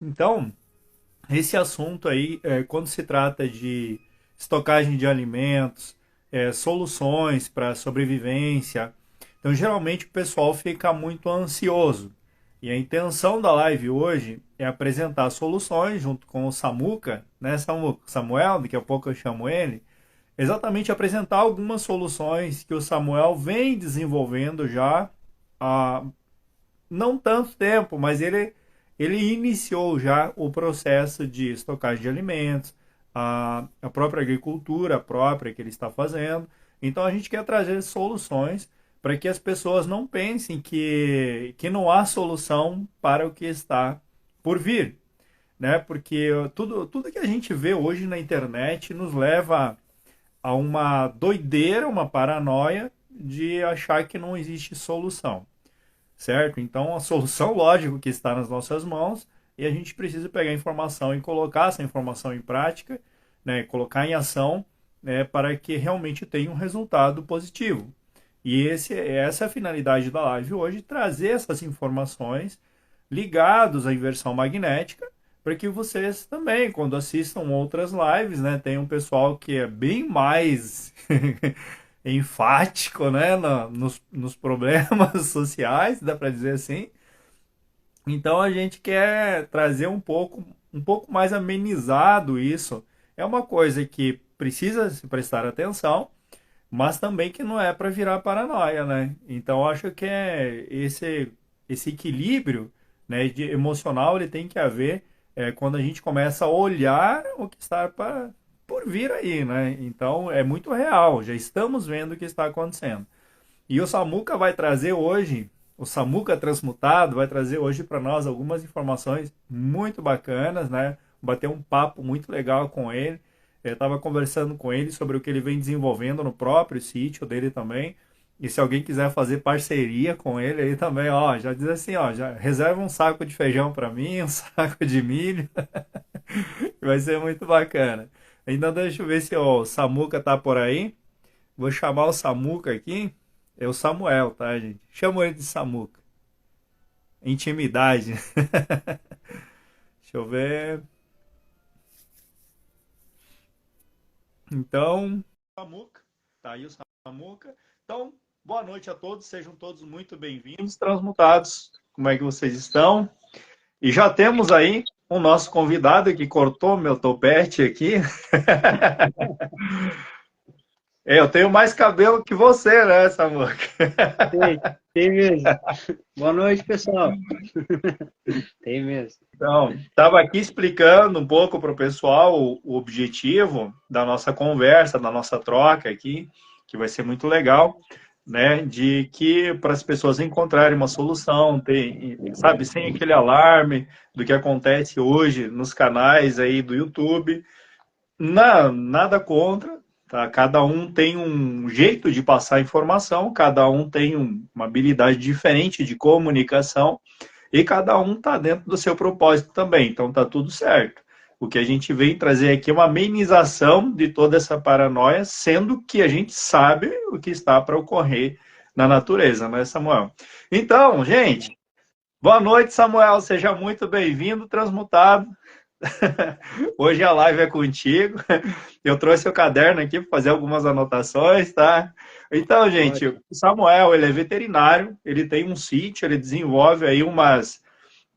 Então, esse assunto aí, quando se trata de estocagem de alimentos, soluções para sobrevivência, então geralmente o pessoal fica muito ansioso. E a intenção da live hoje é apresentar soluções junto com o Samuca, né, Samuel, daqui a pouco eu chamo ele, exatamente apresentar algumas soluções que o Samuel vem desenvolvendo já há não tanto tempo, mas ele iniciou já o processo de estocagem de alimentos, a própria agricultura própria que ele está fazendo. Então a gente quer trazer soluções para que as pessoas não pensem que não há solução para o que está por vir, né? Porque tudo que a gente vê hoje na internet nos leva a uma doideira, uma paranoia de achar que não existe solução, certo? Então a solução, lógico, que está nas nossas mãos e a gente precisa pegar a informação e colocar essa informação em prática, né? Colocar em ação, né? Para que realmente tenha um resultado positivo. E essa é a finalidade da live hoje, trazer essas informações ligados à inversão magnética, para que vocês também, quando assistam outras lives, né, tem um pessoal que é bem mais enfático, né, nos problemas sociais, dá para dizer assim. Então a gente quer trazer um pouco mais amenizado isso. É uma coisa que precisa se prestar atenção, mas também que não é para virar paranoia, né? Então acho que esse equilíbrio, né, de emocional ele tem que haver quando a gente começa a olhar o que está por vir aí, né? Então é muito real, já estamos vendo o que está acontecendo. E o Samuca vai trazer hoje, o Samuca Transmutado vai trazer hoje para nós algumas informações muito bacanas, né? Bater um papo muito legal com ele. Eu estava conversando com ele sobre o que ele vem desenvolvendo no próprio sítio dele também. E se alguém quiser fazer parceria com ele aí também, ó, já diz assim, ó, já reserva um saco de feijão para mim, um saco de milho, vai ser muito bacana. Ainda deixa eu ver se ó, o Samuca tá por aí. Vou chamar o Samuca aqui. É o Samuel, tá, gente? Chamo ele de Samuca. Intimidade. Deixa eu ver. Então, Samuca. Tá aí o Samuca. Então, boa noite a todos. Sejam todos muito bem-vindos, transmutados. Como é que vocês estão? E já temos aí o nosso convidado que cortou meu topete aqui. Eu tenho mais cabelo que você, né, Samuca? Tem mesmo. Boa noite, pessoal. Tem mesmo. Então, estava aqui explicando um pouco para o pessoal o objetivo da nossa conversa, da nossa troca aqui, que vai ser muito legal, né? De que para as pessoas encontrarem uma solução, sabe, sem aquele alarme do que acontece hoje nos canais aí do YouTube, nada contra, tá? Cada um tem um jeito de passar informação, cada um tem uma habilidade diferente de comunicação. E cada um está dentro do seu propósito também, então está tudo certo. O que a gente vem trazer aqui é uma amenização de toda essa paranoia, sendo que a gente sabe o que está para ocorrer na natureza, né, Samuel? Então, gente, boa noite, Samuel. Seja muito bem-vindo, transmutado. Hoje a live é contigo. Eu trouxe o caderno aqui para fazer algumas anotações, tá? Então, gente, o Ótimo. Samuel, ele é veterinário, ele tem um sítio, ele desenvolve aí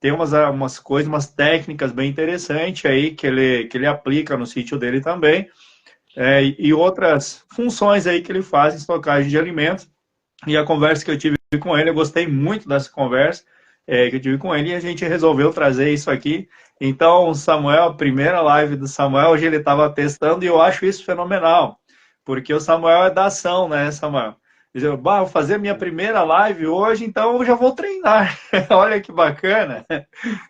tem umas coisas, umas técnicas bem interessantes aí que ele aplica no sítio dele também, e outras funções aí que ele faz em estocagem de alimentos. E a conversa que eu tive com ele, eu gostei muito dessa conversa que eu tive com ele e a gente resolveu trazer isso aqui. Então, Samuel, a primeira live do Samuel, hoje ele estava testando e eu acho isso fenomenal, porque o Samuel é da ação, né, Samuel? Dizeu, bah, vou fazer a minha primeira live hoje, então eu já vou treinar. Olha que bacana.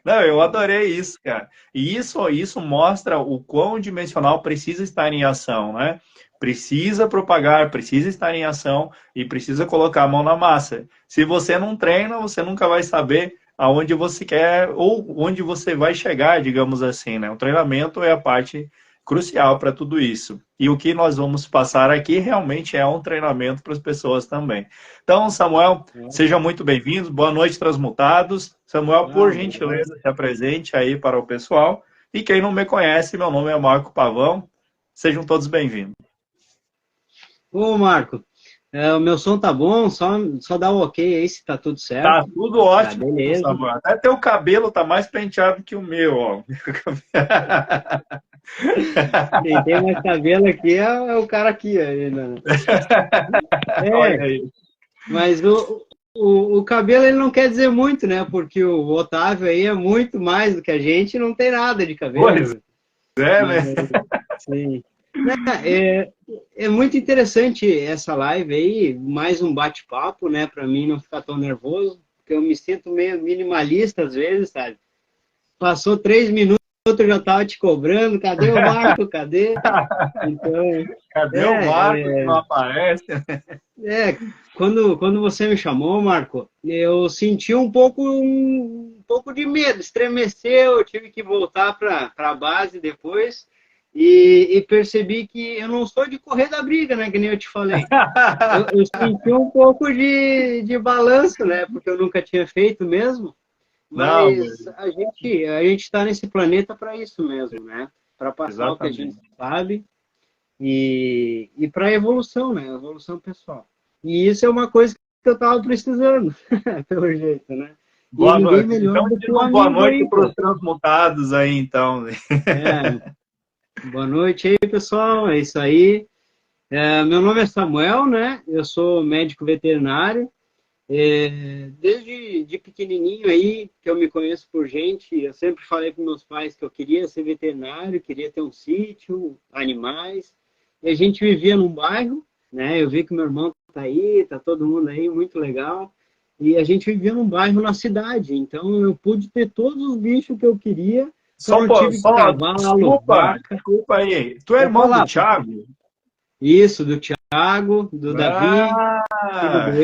Não, eu adorei isso, cara. E isso mostra o quão dimensional precisa estar em ação, né? Precisa propagar, precisa estar em ação e precisa colocar a mão na massa. Se você não treina, você nunca vai saber aonde você quer ou onde você vai chegar, digamos assim, né? O treinamento é a parte crucial para tudo isso. E o que nós vamos passar aqui realmente é um treinamento para as pessoas também. Então, Samuel, seja muito bem-vindo. Boa noite, transmutados. Samuel, por gentileza, se apresente aí para o pessoal. E quem não me conhece, meu nome é Marco Pavão. Sejam todos bem-vindos. Ô, Marco, o meu som tá bom, só dá um ok aí se tá tudo certo. Tá tudo ótimo, beleza. Samuel. Até teu cabelo tá mais penteado que o meu, ó. Quem tem mais cabelo aqui é o cara aqui ainda. Né? Olha aí. Mas o cabelo ele não quer dizer muito, né? Porque o Otávio aí é muito mais do que a gente, não tem nada de cabelo. Pois é, né? Sim. É muito interessante essa live aí, mais um bate-papo, né? Para mim não ficar tão nervoso, porque eu me sinto meio minimalista às vezes, sabe? Passou 3 minutos, eu já tava te cobrando, cadê o Marco? Cadê? Então, cadê o Marco que não aparece? Quando você me chamou, Marco, eu senti um pouco de medo, estremeceu, eu tive que voltar para a base depois e percebi que eu não sou de correr da briga, né, que nem eu te falei. Eu senti um pouco de balanço, né, porque eu nunca tinha feito mesmo, mas a gente está nesse planeta para isso mesmo, né, para passar o que a gente sabe e para a evolução, né, evolução pessoal. E isso é uma coisa que eu tava precisando, pelo jeito, né? Boa noite. Melhor Então, do que um boa noite para aí, os transmutados aí, então. Boa noite aí, pessoal. É isso aí. Meu nome é Samuel, né? Eu sou médico veterinário. Desde de pequenininho aí, que eu me conheço por gente, eu sempre falei para meus pais que eu queria ser veterinário, queria ter um sítio, animais. E a gente vivia num bairro, né? Eu vi que meu irmão tá aí, tá todo mundo aí, muito legal. E a gente vivia num bairro na cidade, então eu pude ter todos os bichos que eu queria. Desculpa aí. Tu é irmão do Thiago? Isso, do Thiago, do Davi, do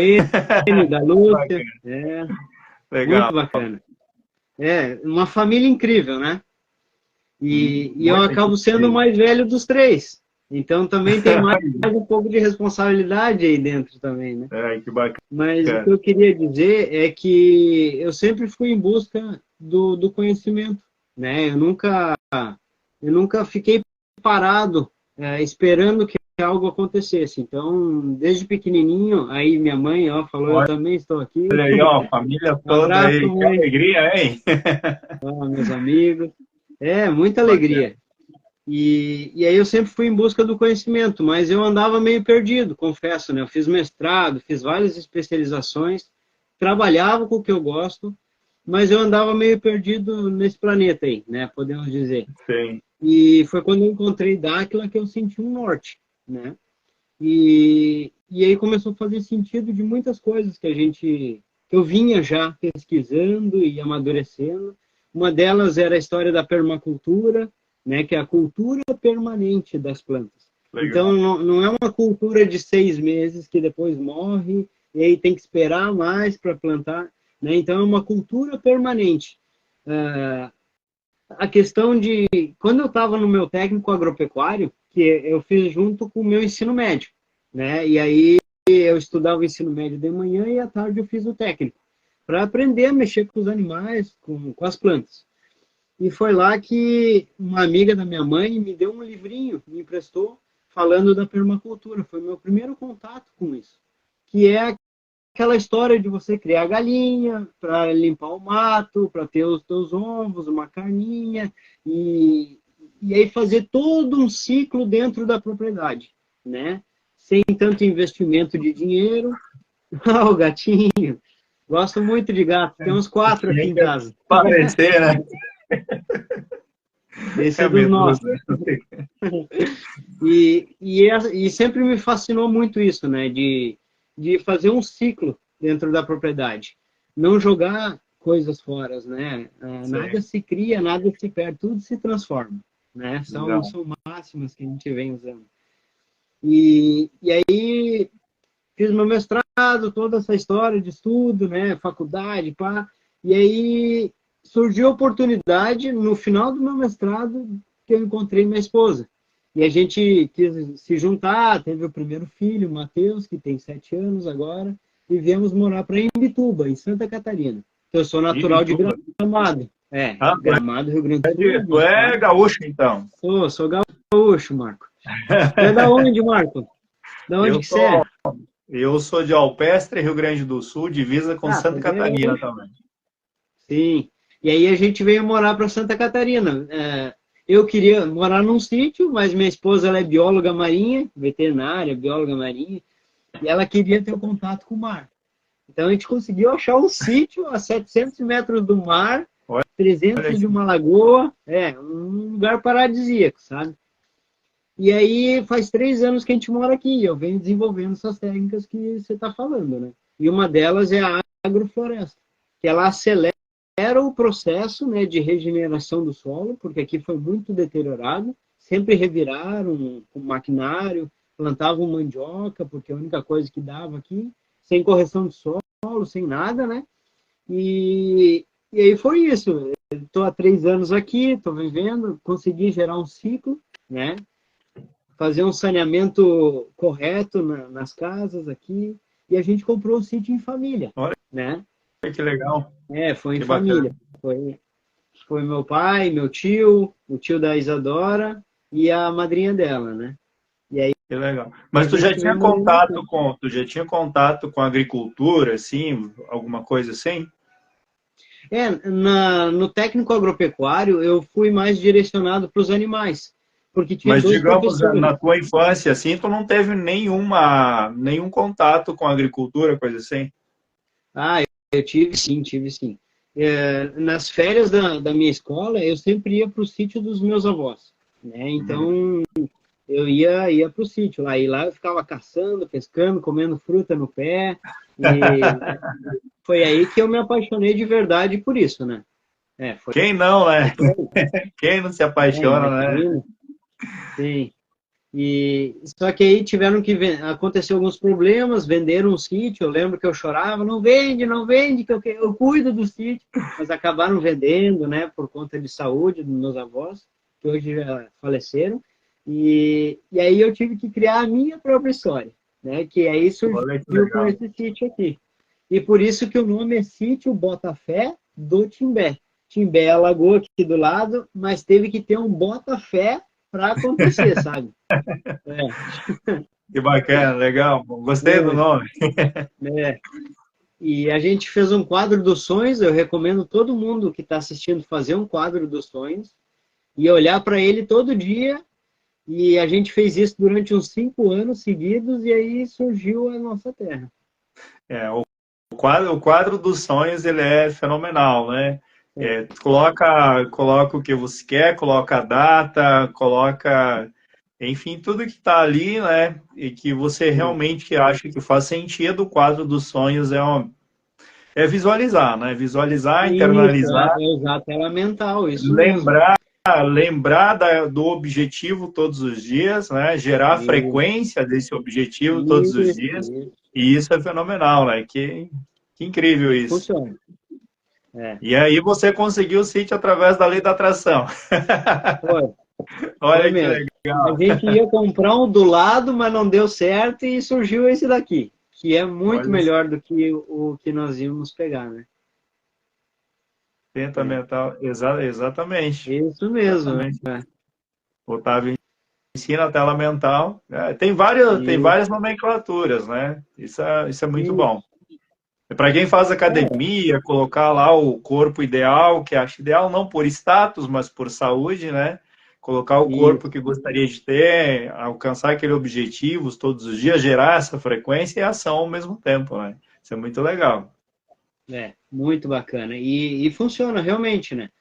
Enio, da Lúcia. Legal. Muito bacana. Uma família incrível, né? E eu acabo sendo o mais velho dos 3. Então também tem mais um pouco de responsabilidade aí dentro também, né? Que bacana. Mas o que eu queria dizer é que eu sempre fui em busca do conhecimento, né? Eu nunca fiquei parado esperando que algo acontecesse. Então, desde pequenininho, aí minha mãe falou, eu também estou aqui. Olha aí, família toda aí, que alegria, hein? Meus amigos. Muita alegria. E aí eu sempre fui em busca do conhecimento, mas eu andava meio perdido, confesso, né? Eu fiz mestrado, fiz várias especializações, trabalhava com o que eu gosto, mas eu andava meio perdido nesse planeta aí, né? Podemos dizer. Sim. E foi quando eu encontrei Dáquila que eu senti um norte, né? E aí começou a fazer sentido de muitas coisas que eu vinha já pesquisando e amadurecendo. Uma delas era a história da permacultura, né, que é a cultura permanente das plantas. Legal. Então, não é uma cultura de 6 meses que depois morre e aí tem que esperar mais para plantar. Né? Então, é uma cultura permanente. A questão de... Quando eu estava no meu técnico agropecuário, que eu fiz junto com o meu ensino médio, né? E aí eu estudava o ensino médio de manhã e à tarde eu fiz o técnico, para aprender a mexer com os animais, com as plantas. E foi lá que uma amiga da minha mãe me deu um livrinho, me emprestou, falando da permacultura. Foi meu primeiro contato com isso. Que é aquela história de você criar galinha para limpar o mato, para ter os teus ovos, uma carninha, e aí fazer todo um ciclo dentro da propriedade, né? Sem tanto investimento de dinheiro. O gatinho. Gosto muito de gato. Tem uns 4 aqui em casa. Parecer, né? Esse é dos nossos. E sempre me fascinou muito isso, né? De fazer um ciclo dentro da propriedade. Não jogar coisas fora, né? Nada se cria, nada se perde, tudo se transforma. Né? São máximas que a gente vem usando. E aí fiz meu mestrado, toda essa história de estudo, né? Faculdade, pá. E aí surgiu a oportunidade, no final do meu mestrado, que eu encontrei minha esposa. E a gente quis se juntar, teve o primeiro filho, o Matheus, que tem 7 anos agora, e viemos morar para Imbituba, em Santa Catarina. Eu sou natural de Imbituba. Gramado. Ah, Gramado, Rio Grande do Sul. tu é gaúcho, então. Sou gaúcho, Marco. Tu é da onde, Marco? Da onde que você é? Eu sou de Alpestre, Rio Grande do Sul, divisa com Santa Catarina também. Sim. E aí a gente veio morar para Santa Catarina. Eu queria morar num sítio, mas minha esposa ela é bióloga marinha, veterinária, bióloga marinha, e ela queria ter o contato com o mar. Então a gente conseguiu achar um sítio a 700 metros do mar, 300 de uma lagoa, um lugar paradisíaco, sabe? E aí faz 3 anos que a gente mora aqui, e eu venho desenvolvendo essas técnicas que você está falando, né? E uma delas é a agrofloresta, que ela acelera o processo, né, de regeneração do solo, porque aqui foi muito deteriorado, sempre reviraram com maquinário, plantavam mandioca, porque é a única coisa que dava aqui, sem correção de solo, sem nada, né? E aí foi isso. Estou há 3 anos aqui, estou vivendo, consegui gerar um ciclo, né? Fazer um saneamento correto nas casas aqui, e a gente comprou o sítio em família, Olha, né? que legal. Foi em Que família. Foi meu pai, meu tio, o tio da Isadora e a madrinha dela, né? E aí, que legal. Mas tu já tinha contato com a agricultura, assim, alguma coisa assim? No técnico agropecuário, eu fui mais direcionado para os animais, porque tinha Mas, 2 digamos, professores. na tua infância, assim, tu não teve nenhum contato com a agricultura, coisa assim? Eu tive sim. Nas férias da minha escola, eu sempre ia para o sítio dos meus avós, né? Então, eu ia para o sítio lá, e lá eu ficava caçando, pescando, comendo fruta no pé, e foi aí que eu me apaixonei de verdade por isso, né? Quem não, né? Foi aí. Quem não se apaixona, né? Imagina. Sim. Só que aí tiveram que aconteceu alguns problemas, venderam um sítio. Eu lembro que eu chorava, não vende, que eu cuido do sítio, mas acabaram vendendo, né, por conta de saúde dos meus avós, que hoje já faleceram. E aí eu tive que criar a minha própria história, né, que aí surgiu com esse sítio aqui. E por isso que o nome é Sítio Botafé do Timbé. Timbé é a lagoa aqui do lado, mas teve que ter um Botafé para acontecer, sabe? Que bacana, legal. Gostei do nome. E a gente fez um quadro dos sonhos. Eu recomendo todo mundo que está assistindo fazer um quadro dos sonhos e olhar para ele todo dia. E a gente fez isso durante uns 5 anos seguidos e aí surgiu a nossa terra. O quadro dos sonhos, ele é fenomenal, né? Coloca o que você quer, coloca a data, coloca, enfim, tudo que está ali, né? E que você realmente acha que faz sentido. O quadro dos sonhos é visualizar, né? Visualizar, internalizar, usar a tela mental, isso lembrar do objetivo todos os dias, né? Gerar a frequência desse objetivo todos os dias. E isso é fenomenal, né? Que incrível isso. Funciona. E aí você conseguiu o sítio através da lei da atração. Foi. Olha Foi que mesmo. legal. A gente ia comprar um do lado, mas não deu certo e surgiu esse daqui, que é muito melhor do que o que nós íamos pegar, né? Tenta mental, exatamente. Isso mesmo. Exatamente. Otávio ensina a tela mental. Tem várias nomenclaturas, né? Isso é muito bom. Para quem faz academia, colocar lá o corpo ideal, que acha ideal, não por status, mas por saúde, né? Colocar o corpo que gostaria de ter, alcançar aquele objetivo todos os dias, gerar essa frequência e ação ao mesmo tempo, né? Isso é muito legal. Muito bacana. E funciona realmente, né?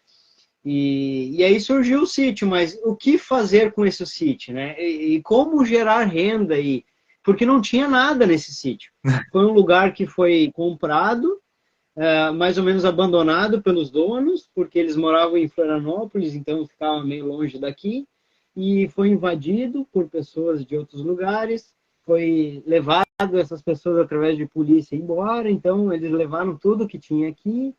E aí surgiu o sítio, mas o que fazer com esse sítio, né? E como gerar renda aí? Porque não tinha nada nesse sítio. Foi um lugar que foi comprado, mais ou menos abandonado pelos donos, porque eles moravam em Florianópolis, então ficava meio longe daqui, e foi invadido por pessoas de outros lugares, foi levado essas pessoas através de polícia embora, então eles levaram tudo que tinha aqui,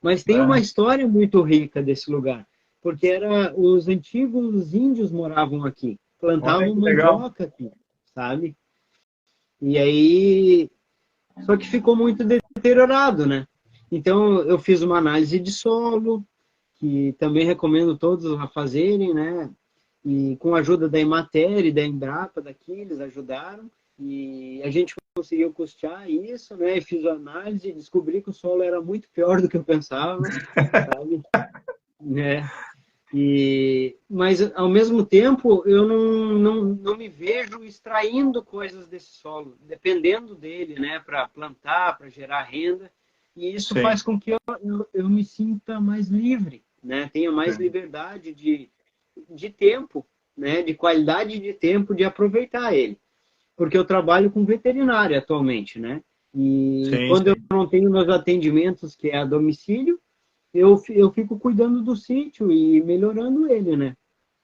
mas tem uma história muito rica desse lugar. porque os antigos índios moravam aqui, Olha plantavam que legal. mandioca aqui, sabe? E aí, só que ficou muito deteriorado, né? Então eu fiz uma análise de solo, que também recomendo todos a fazerem, né? E com a ajuda da Emater e da Embrapa daqui, eles ajudaram. E a gente conseguiu custear isso, né? E fiz a análise e descobri que o solo era muito pior do que eu pensava, sabe? Né? Mas, ao mesmo tempo, eu não me vejo extraindo coisas desse solo, dependendo dele, né? Para plantar, para gerar renda. E isso Sim, faz com que eu me sinta mais livre, né? Tenha mais sim, liberdade de tempo, né? De qualidade de tempo de aproveitar ele. Porque eu trabalho com veterinário atualmente, né? E sim, quando eu sim. não tenho meus atendimentos, que é a domicílio, eu fico cuidando do sítio e melhorando ele, né?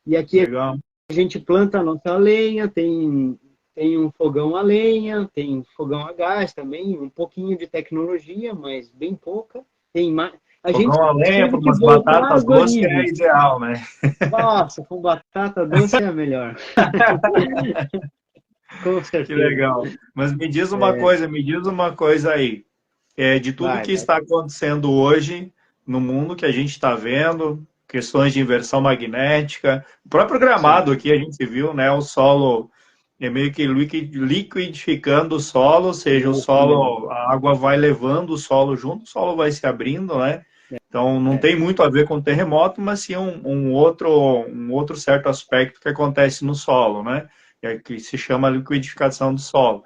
E aqui Legal. a gente planta a nossa lenha, tem um fogão a lenha, tem fogão a gás também, um pouquinho de tecnologia, mas bem pouca. A gente Fogão a lenha para teve que umas voltar batatas às doces é origens. ideal, né? Nossa, com batata doce é a melhor. Com Que certeza. legal. Mas me diz uma coisa aí. De tudo que Vai. está acontecendo hoje no mundo que a gente está vendo, questões de inversão magnética, o próprio Sim, gramado aqui a gente viu, né? O solo é meio que liquidificando o solo, ou seja, o isso mesmo. solo, a água vai levando o solo junto, o solo vai se abrindo, né? Então não É, tem muito a ver com terremoto, mas sim um outro certo aspecto que acontece no solo, né? Que se chama liquidificação do solo.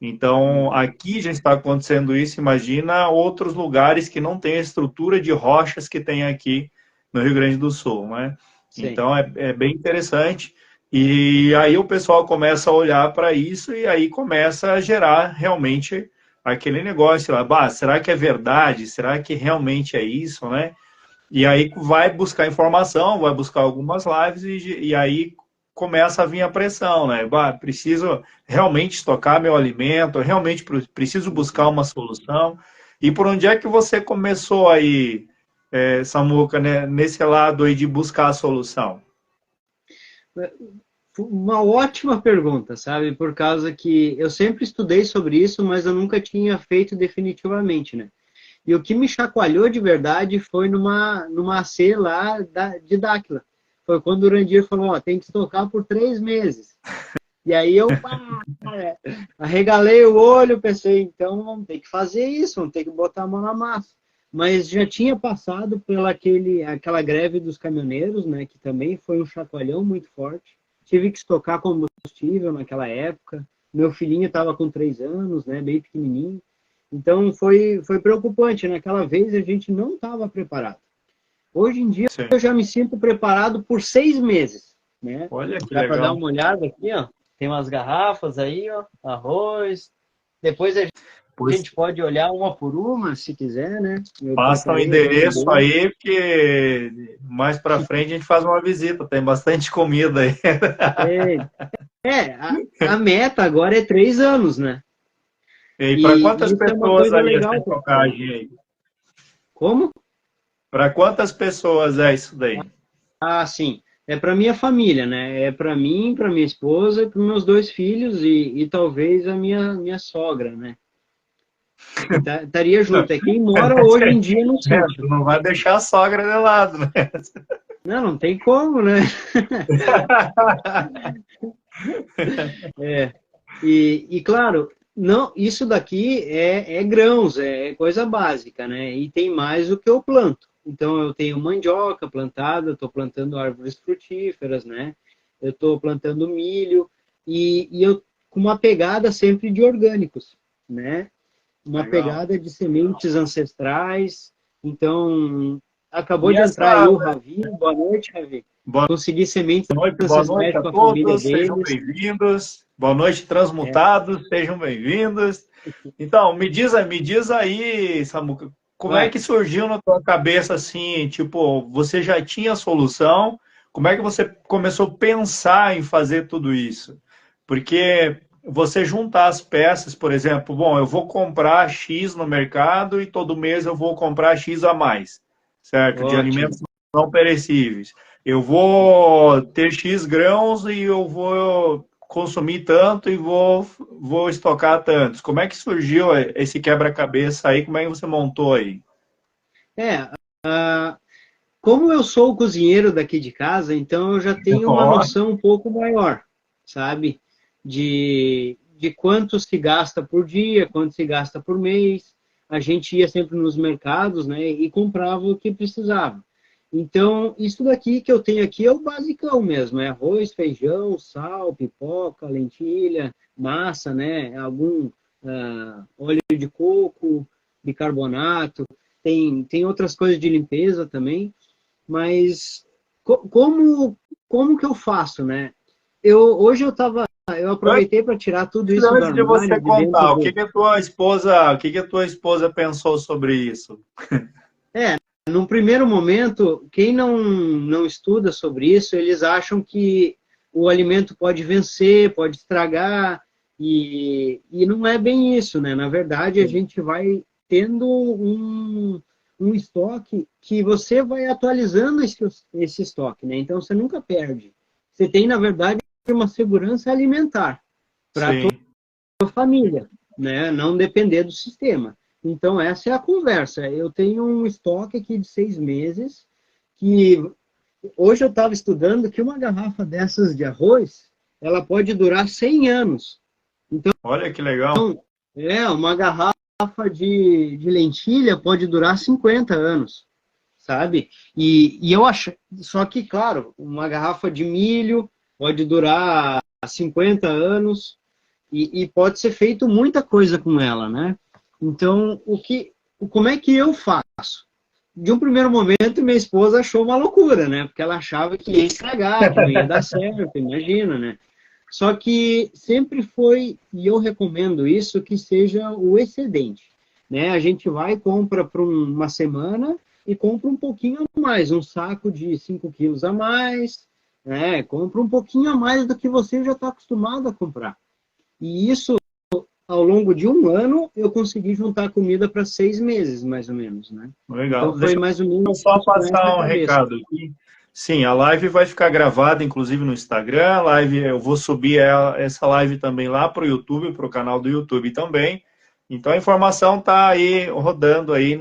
Então, uhum, aqui já está acontecendo isso. Imagina outros lugares que não têm a estrutura de rochas que tem aqui no Rio Grande do Sul, né? sim. Então, é bem interessante. E aí o pessoal começa a olhar para isso e aí começa a gerar realmente aquele negócio lá. Bah, será que é verdade? Será que realmente é isso, né? E aí vai buscar informação, vai buscar algumas lives e aí começa a vir a pressão, né? Bah, preciso realmente estocar meu alimento, realmente preciso buscar Uhum. uma solução. E por onde é que você começou aí, Samuca, né, nesse lado aí de buscar a solução? Uma ótima pergunta, sabe? Por causa que eu sempre estudei sobre isso, mas eu nunca tinha feito definitivamente, né? E o que me chacoalhou de verdade foi numa AC lá de Dáquila. Foi quando o Urandir falou, ó, tem que estocar por 3 meses. E aí eu arregalei o olho, pensei, então vamos ter que fazer isso, vamos ter que botar a mão na massa. Mas já tinha passado pela aquela greve dos caminhoneiros, né, que também foi um chacoalhão muito forte. Tive que estocar combustível naquela época. Meu filhinho estava com 3 anos, né, bem pequenininho. Então foi preocupante. Naquela vez a gente não estava preparado. Hoje em dia Sim. eu já me sinto preparado por 6 meses, né? Olha que Dá para dar legal. uma olhada aqui, ó. Tem umas garrafas aí, ó, arroz. Depois a Pois gente pode olhar uma por uma, se quiser, né? Eu passa o preparei aqui um endereço bolo. aí, porque mais para frente a gente faz uma visita, tem bastante comida aí. É, a meta agora é 3 anos, né? E para E quantas isso é uma pessoas coisa aí essa legal, porque estocagem aí? como? Para quantas pessoas é isso daí? Ah, sim. É para minha família, né? É para mim, para minha esposa e para meus 2 filhos e talvez a minha sogra, né? Que estaria junto. É quem mora hoje em dia no Tu sítio. não vai deixar a sogra de lado, né? Não tem como, né? É. Claro, não, isso daqui é grãos, é coisa básica, né? E tem mais o que eu planto. Então eu tenho mandioca plantada, estou plantando árvores frutíferas, né? Eu estou plantando milho e eu com uma pegada sempre de orgânicos, né? Uma Legal. pegada de sementes ancestrais. Então, acabou E de entrar aí essa o Ravi. Boa noite, Ravi. boa Consegui sementes boa noite ancestrais a para a família todos, sejam deles. bem-vindos. Boa noite, É, transmutados, sejam bem-vindos. Então, me diz aí, Samuca, como é vai. que surgiu na tua cabeça assim, tipo, você já tinha a solução? Como é que você começou a pensar em fazer tudo isso? Porque você juntar as peças, por exemplo, bom, eu vou comprar X no mercado e todo mês eu vou comprar X a mais, certo? De Ótimo. alimentos não perecíveis. Eu vou ter X grãos e eu vou consumir tanto e vou estocar tantos. Como é que surgiu esse quebra-cabeça aí? Como é que você montou aí? É, ah, como eu sou o cozinheiro daqui de casa, então eu já tenho uma Ó, noção um pouco maior, sabe? De quanto se gasta por dia, quanto se gasta por mês. A gente ia sempre nos mercados, né, e comprava o que precisava. Então, isso daqui que eu tenho aqui é o basicão mesmo, é arroz, feijão, sal, pipoca, lentilha, massa, né, algum óleo de coco, bicarbonato, tem outras coisas de limpeza também, mas como que eu faço, né? Hoje eu aproveitei para tirar tudo isso do antes de você armário, de dentro contar, o que do. que a tua esposa, o que que a tua esposa pensou sobre isso? Num primeiro momento, quem não estuda sobre isso, eles acham que o alimento pode vencer, pode estragar, e não é bem isso, né? Na verdade, a gente vai tendo um estoque que você vai atualizando esse estoque, né? Então, você nunca perde. Você tem, na verdade, uma segurança alimentar para Sim. família, né? Não depender do sistema. Então, essa é a conversa. Eu tenho um estoque aqui de 6 meses, que hoje eu estava estudando que uma garrafa dessas de arroz, ela pode durar 100 anos. Então, Olha que legal. uma garrafa de lentilha pode durar 50 anos, sabe? E eu acho, só que, claro, uma garrafa de milho pode durar 50 anos, e pode ser feito muita coisa com ela, né? Então, como é que eu faço? De um primeiro momento, minha esposa achou uma loucura, né? Porque ela achava que ia estragar, que não ia dar certo, imagina, né? Só que sempre foi, e eu recomendo isso, que seja o excedente, né? A gente vai, compra para uma semana e compra um pouquinho a mais, um saco de 5 quilos a mais, né? Compra um pouquinho a mais do que você já está acostumado a comprar. E isso, ao longo de um ano, eu consegui juntar comida para 6 meses, mais ou menos, né? Então, Legal. foi Deixa mais ou menos eu só com essa passar um cabeça. recado aqui. Sim, a live vai ficar gravada, inclusive no Instagram. A live, eu vou subir essa live também lá para o YouTube, para o canal do YouTube também. Então a informação está aí rodando aí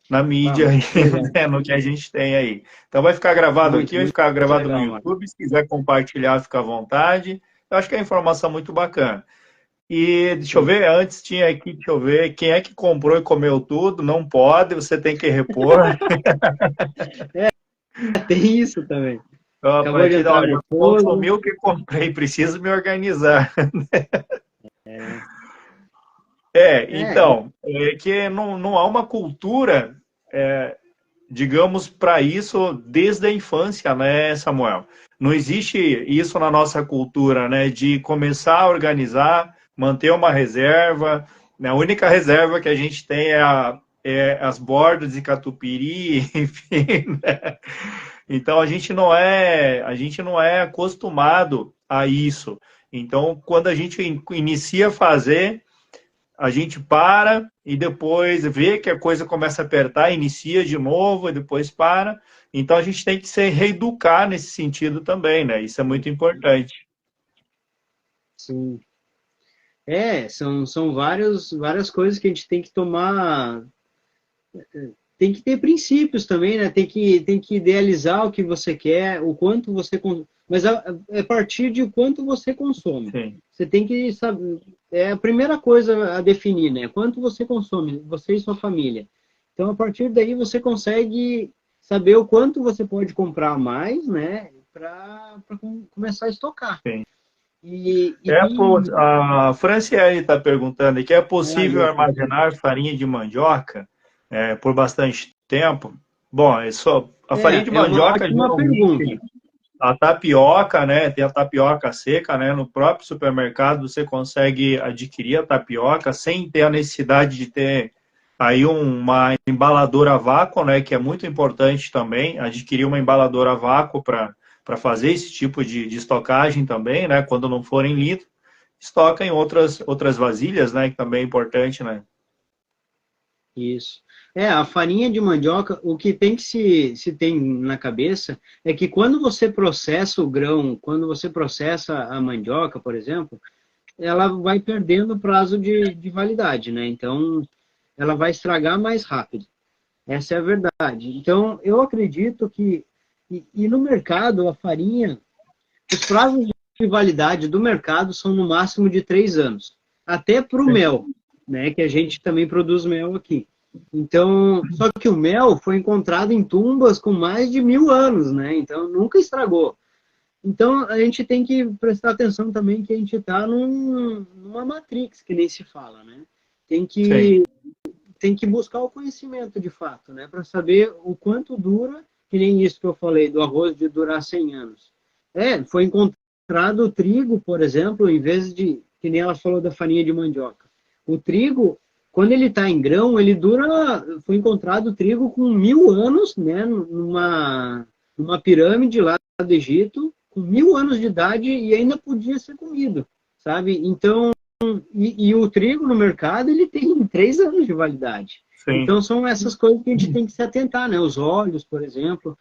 na Ah, mídia, aí, muito legal. né, no que a gente tem aí. Então vai ficar gravado Muito, aqui, vai muito ficar gravado no legal, Marcos. YouTube. Se quiser compartilhar, fica à vontade. Eu acho que é informação muito bacana. E deixa eu Sim. ver, antes tinha aqui, deixa eu ver, quem é que comprou e comeu tudo? Não pode, você tem que repor. Tem isso também. A Acabou de partir da entrar hora, minha eu esposa. consumi o que comprei, preciso me organizar. É, é, Então, é que não há uma cultura, digamos, para isso desde a infância, né, Samuel? Não existe isso na nossa cultura, né, de começar a organizar, manter uma reserva. Né? A única reserva que a gente tem é as bordas de catupiry, enfim. Né? Então a gente não é acostumado a isso. Então, quando a gente inicia a fazer, a gente para e depois vê que a coisa começa a apertar, inicia de novo e depois para. Então a gente tem que se reeducar nesse sentido também, né? Isso é muito importante. sim. São várias coisas que a gente tem que tomar. Tem que ter princípios também, né? Tem que idealizar o que você quer, o quanto você. Mas é a partir de quanto você consome. Sim. Você tem que saber. É a primeira coisa a definir, né? Quanto você consome, você e sua família. Então, a partir daí, você consegue saber o quanto você pode comprar mais, né? Para começar a estocar. Sim. E A Franciele está perguntando aqui, é possível aí, armazenar farinha de mandioca por bastante tempo? Bom, a farinha de é uma mandioca ótima pergunta. geralmente, a tapioca, né? Tem a tapioca seca, né? No próprio supermercado você consegue adquirir a tapioca sem ter a necessidade de ter aí uma embaladora a vácuo, né? Que é muito importante também, adquirir uma embaladora a vácuo para fazer esse tipo de estocagem também, né? Quando não for em litro, estoca em outras vasilhas, né? Que também é importante, né? Isso. A farinha de mandioca, o que tem que se tem na cabeça é que quando você processa o grão, quando você processa a mandioca, por exemplo, ela vai perdendo o prazo de validade, né? Então, ela vai estragar mais rápido. Essa é a verdade. Então, eu acredito que, e no mercado, a farinha, os prazos de validade do mercado são no máximo de 3 anos. Até para o Sim. mel, né? Que a gente também produz mel aqui. Então, só que o mel foi encontrado em tumbas com mais de 1000 anos, né? Então, nunca estragou. Então, a gente tem que prestar atenção também que a gente está numa matrix, que nem se fala, né? Tem Sim. que, tem que buscar o conhecimento de fato, né? Para saber o quanto dura, que nem isso que eu falei, do arroz de durar 100 anos. Foi encontrado o trigo, por exemplo, em vez de, que nem ela falou da farinha de mandioca. O trigo, quando ele está em grão, ele dura, foi encontrado o trigo com 1000 anos, né? Numa pirâmide lá do Egito, com 1000 anos de idade e ainda podia ser comido, sabe? Então, e o trigo no mercado, ele tem 3 anos de validade. Sim. Então, são essas coisas que a gente tem que se atentar, né? Os óleos, por exemplo.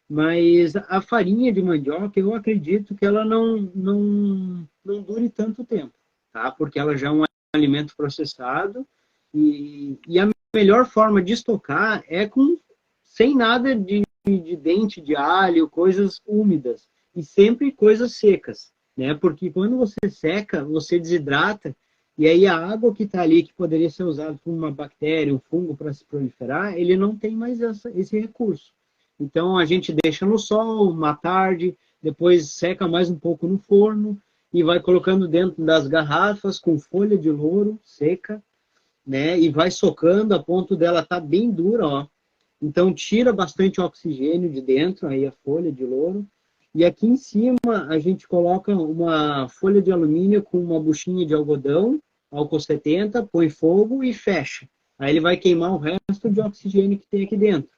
Mas a farinha de mandioca, eu acredito que ela não dure tanto tempo, tá? Porque ela já é um alimento processado e a melhor forma de estocar é sem nada de dente de alho, coisas úmidas e sempre coisas secas, né? Porque quando você seca, você desidrata e aí a água que está ali, que poderia ser usada por uma bactéria, um fungo para se proliferar, ele não tem mais esse recurso. Então a gente deixa no sol uma tarde, depois seca mais um pouco no forno e vai colocando dentro das garrafas com folha de louro seca, né? E vai socando a ponto dela estar bem dura, ó. Então tira bastante oxigênio de dentro, aí a folha de louro. E aqui em cima a gente coloca uma folha de alumínio com uma buchinha de algodão, álcool 70, põe fogo e fecha. Aí ele vai queimar o resto de oxigênio que tem aqui dentro.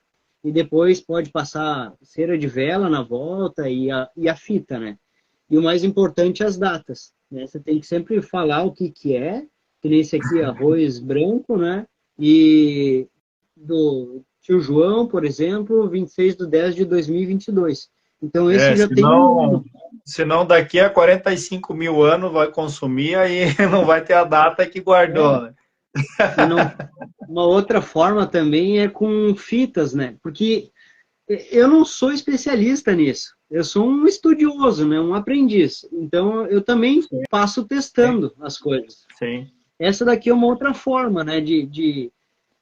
E depois pode passar cera de vela na volta e a fita, né? E o mais importante, as datas, né? Você tem que sempre falar o que é, que nem esse aqui, arroz branco, né? E do Tio João, por exemplo, 26/10/2022. Então, esse já tem um... Senão daqui a 45 mil anos vai consumir, aí não vai ter a data que guardou, né? E não, uma outra forma também é com fitas, né? Porque eu não sou especialista nisso. Eu sou um estudioso, né? Um aprendiz. Então, eu também passo Sim. testando as coisas. Sim. Essa daqui é uma outra forma, né?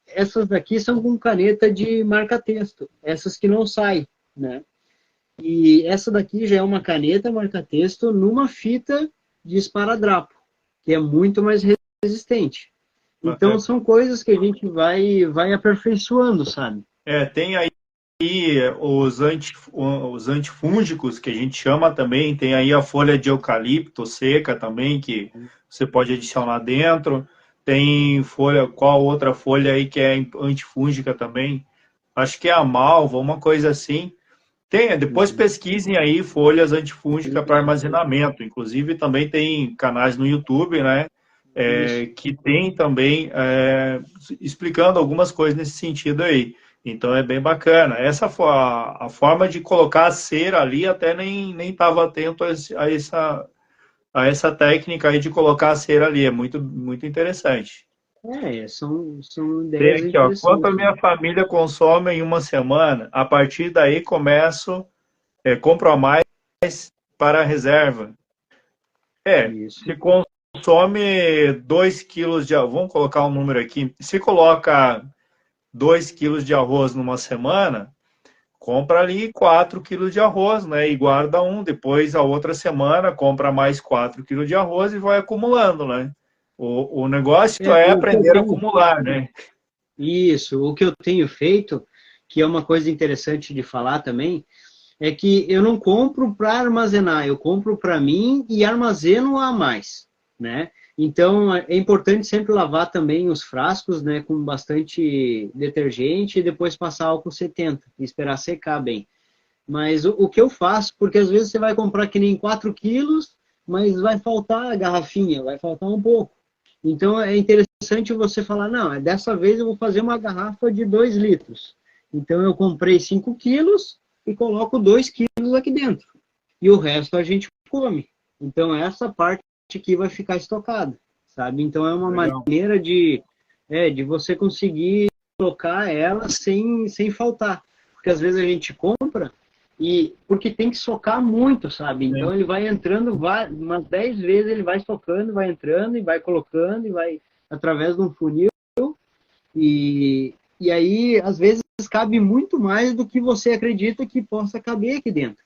Essas daqui são com caneta de marca-texto. Essas que não saem, né? E essa daqui já é uma caneta marca-texto numa fita de esparadrapo, que é muito mais resistente. Então, são coisas que a gente vai aperfeiçoando, sabe? Tem aí os antifúngicos, que a gente chama também, tem aí a folha de eucalipto seca também, que você pode adicionar dentro. Tem folha, qual outra folha aí que é antifúngica também? Acho que é a malva, uma coisa assim. Depois pesquisem aí folhas antifúngicas para armazenamento. Inclusive também tem canais no YouTube, né? Isso. Que tem também explicando algumas coisas nesse sentido aí. Então é bem bacana. Essa a forma de colocar a cera ali, até nem estava atento a essa técnica aí de colocar a cera ali. É muito, muito interessante. São Tem ideias aqui, ó, quanto a interessantes. minha família consome em uma semana, a partir daí compro a mais para a reserva. Isso. Se consome 2 quilos de arroz, vamos colocar um número aqui, se coloca 2 quilos de arroz numa semana, compra ali 4 quilos de arroz, né? E guarda um. Depois, a outra semana, compra mais 4 quilos de arroz e vai acumulando, né? O negócio é O que eu aprender a tenho, acumular, né? isso, o que eu tenho feito, que é uma coisa interessante de falar também, é que eu não compro para armazenar, eu compro para mim e armazeno a mais, né? Então, é importante sempre lavar também os frascos, né, com bastante detergente e depois passar álcool 70 e esperar secar bem. Mas o que eu faço, porque às vezes você vai comprar que nem 4 quilos, mas vai faltar a garrafinha, vai faltar um pouco. Então, é interessante interessante você falar, não, dessa vez eu vou fazer uma garrafa de 2 litros. Então eu comprei 5 quilos e coloco 2 quilos aqui dentro. E o resto a gente come. Então essa parte aqui vai ficar estocada, sabe? Então é uma Legal. maneira de você conseguir colocar ela sem faltar. Porque às vezes a gente compra porque tem que socar muito, sabe? Então Sim. ele vai entrando, umas 10 vezes ele vai socando, vai entrando e vai colocando e vai através de um funil e aí às vezes cabe muito mais do que você acredita que possa caber aqui dentro,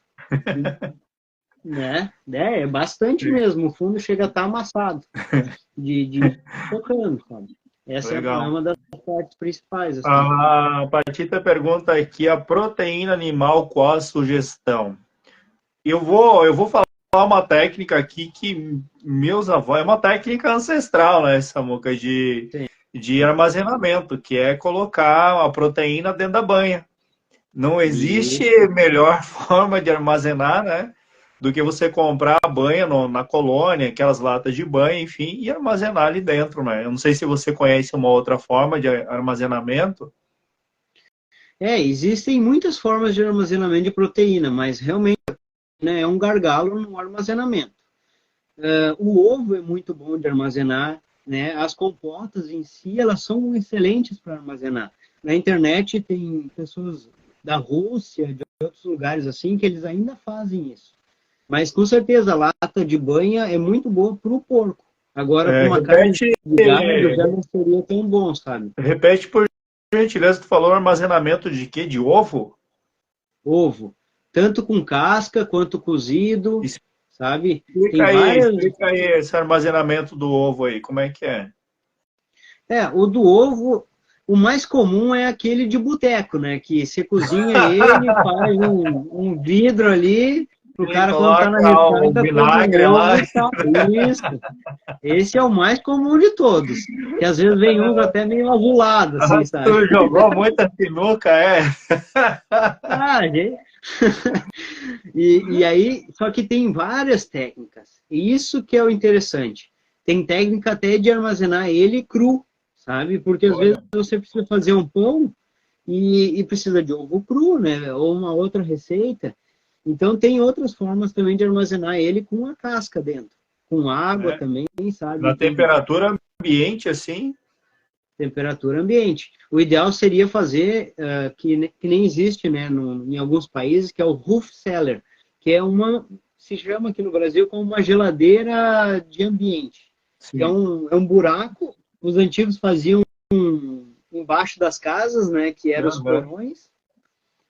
né? É bastante Sim. mesmo, o fundo chega a estar amassado de socando, sabe? Essa é Legal. uma das partes principais, assim. A Patita pergunta aqui, a proteína animal, qual a sugestão? Eu vou falar uma técnica aqui que meus avós, é uma técnica ancestral, né, Samuca, Sim. de armazenamento, que é colocar a proteína dentro da banha. Não existe Isso. melhor forma de armazenar, né, do que você comprar a banha na colônia, aquelas latas de banha, enfim, e armazenar ali dentro, né? Eu não sei se você conhece uma outra forma de armazenamento. Existem muitas formas de armazenamento de proteína, mas realmente, né, é um gargalo no armazenamento. O ovo é muito bom de armazenar, né? As compotas em si, elas são excelentes para armazenar. Na internet tem pessoas da Rússia, de outros lugares assim, que eles ainda fazem isso. Mas com certeza, a lata de banha é muito boa para o porco. Agora, para uma carne Repete, de gado, já não seria tão bom, sabe? repete por gentileza, tu falou armazenamento de quê? De ovo? Ovo. Tanto com casca quanto cozido, sabe? Tem várias. Explica aí esse armazenamento do ovo aí, como é que é? O do ovo, o mais comum é aquele de boteco, né? Que você cozinha ele, faz um vidro ali, o E cara quando tá na coloca o ressaca, come um vinagre lá. ovo e tal. Isso. Esse é o mais comum de todos. Que às vezes vem uns até meio azulado, assim, sabe? Tu jogou muita sinuca, é? Ah, gente. E aí, só que tem várias técnicas. E isso que é o interessante. Tem técnica até de armazenar ele cru, sabe? Porque às vezes Olha, você precisa fazer um pão e precisa de ovo cru, né? Ou uma outra receita. Então tem outras formas também de armazenar ele com a casca dentro. Com água né? também, sabe? Na Tem temperatura ambiente, assim, temperatura ambiente. O ideal seria fazer, que nem existe, né, em alguns países, que é o roof cellar, que se chama aqui no Brasil como uma geladeira de ambiente. Que sim. é um buraco, os antigos faziam embaixo das casas, né, que eram os Aham. porões,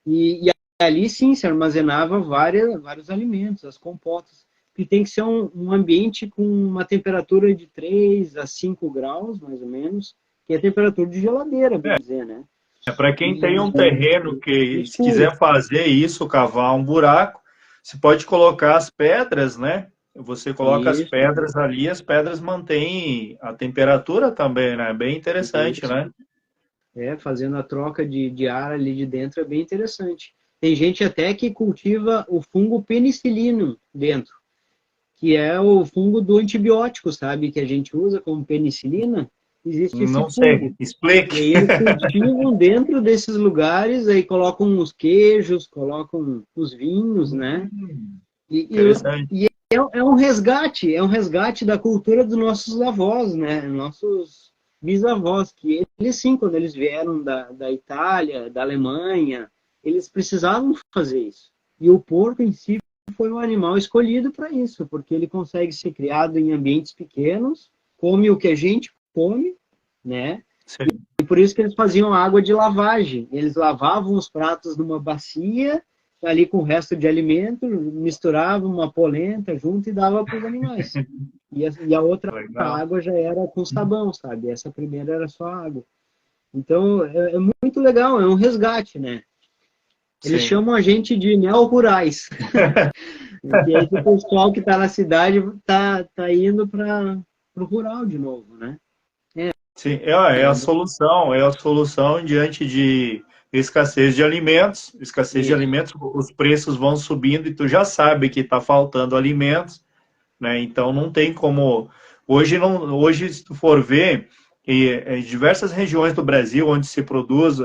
e ali sim se armazenava vários alimentos, as compotas, que tem que ser um ambiente com uma temperatura de 3 a 5 graus, mais ou menos, que é a temperatura de geladeira, bem dizer, né? É para quem tem E um terreno que, se escuro. quiser fazer isso, cavar um buraco, você pode colocar as pedras, né? Você coloca as Isso, pedras ali, as pedras mantêm a temperatura também, né? Bem interessante, isso. né? Fazendo a troca de ar ali de dentro é bem interessante. Tem gente até que cultiva o fungo penicillinum dentro, que é o fungo do antibiótico, sabe? Que a gente usa como penicilina. Existe esse Não sei, fungo. E explique. aí eles cultivam dentro desses lugares, aí colocam os queijos, colocam os vinhos, né? Interessante. E é um resgate da cultura dos nossos avós, né? Nossos bisavós, que eles sim, quando eles vieram da Itália, da Alemanha, eles precisavam fazer isso. E o porco em si foi um animal escolhido para isso, porque ele consegue ser criado em ambientes pequenos, come o que a gente come, né? Sim. E por isso que eles faziam água de lavagem. Eles lavavam os pratos numa bacia, ali com o resto de alimento, misturavam uma polenta junto e dava para os animais. E a outra Legal. água já era com sabão, sabe? Essa primeira era só água. Então, é muito legal, é um resgate, né? Eles Sim. chamam a gente de neo-rurais. Que é esse pessoal que está na cidade tá indo para o rural de novo, né? Sim, é a solução diante de escassez de Isso. alimentos, os preços vão subindo e tu já sabe que está faltando alimentos, né? Então não tem como hoje não, hoje se tu for ver, em diversas regiões do Brasil onde se produz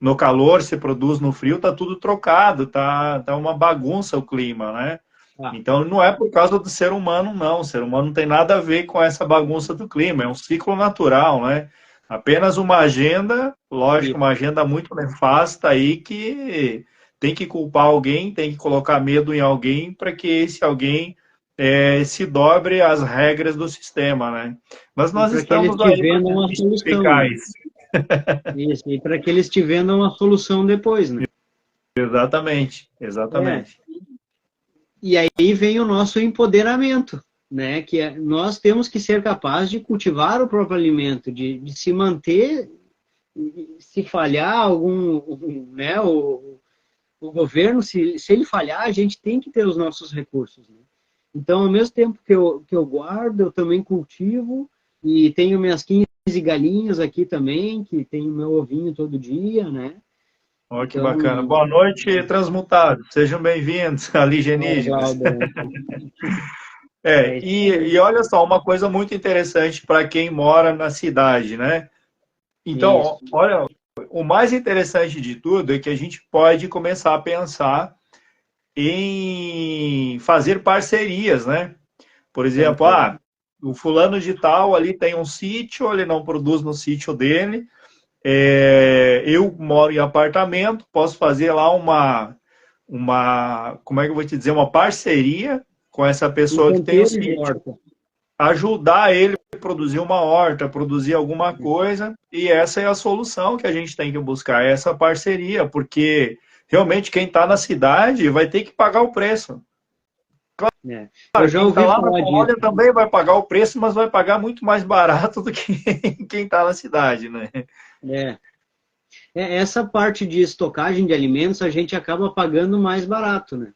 no calor, se produz no frio, tá tudo trocado, tá uma bagunça o clima, né? Ah, Então não é por causa do ser humano, não. O ser humano não tem nada a ver com essa bagunça do clima, é um ciclo natural, né? Apenas uma agenda, lógico, isso. uma agenda muito nefasta aí que tem que culpar alguém, tem que colocar medo em alguém para que esse alguém se dobre às regras do sistema, né? Mas E nós para que eles estamos te aí para vendam a solução, desmistificar né? isso. Isso, e para que eles te vendam a solução depois, né? Exatamente, É, exatamente. e aí vem o nosso empoderamento, né? Que nós temos que ser capazes de cultivar o próprio alimento, de se manter, se falhar né? O governo, se ele falhar, a gente tem que ter os nossos recursos, né? Então, ao mesmo tempo que eu guardo, eu também cultivo e tenho minhas 15 galinhas aqui também, que tem o meu ovinho todo dia, né? Olha que bacana. Então, Boa noite, transmutados. Sejam bem-vindos, ó, alienígenas. Glauber, É, é isso e aí. olha só, uma coisa muito interessante para quem mora na cidade, né? Então, Isso. olha, o mais interessante de tudo é que a gente pode começar a pensar em fazer parcerias, né? Por exemplo, Também. o fulano de tal ali tem um sítio, ele não produz no sítio dele, eu moro em apartamento, posso fazer lá como é que eu vou te dizer, uma parceria com essa Um pessoa que tem o canteiro de sítio, horta. ajudar ele a produzir uma horta, produzir alguma coisa, e essa é a solução que a gente tem que buscar, essa parceria, porque realmente quem está na cidade vai ter que pagar o preço. Né? Eu Claro, já quem está ouvi lá na falar colônia disso. também vai pagar o preço, mas vai pagar muito mais barato do que quem está na cidade, né? É. Essa parte de estocagem de alimentos a gente acaba pagando mais barato, né?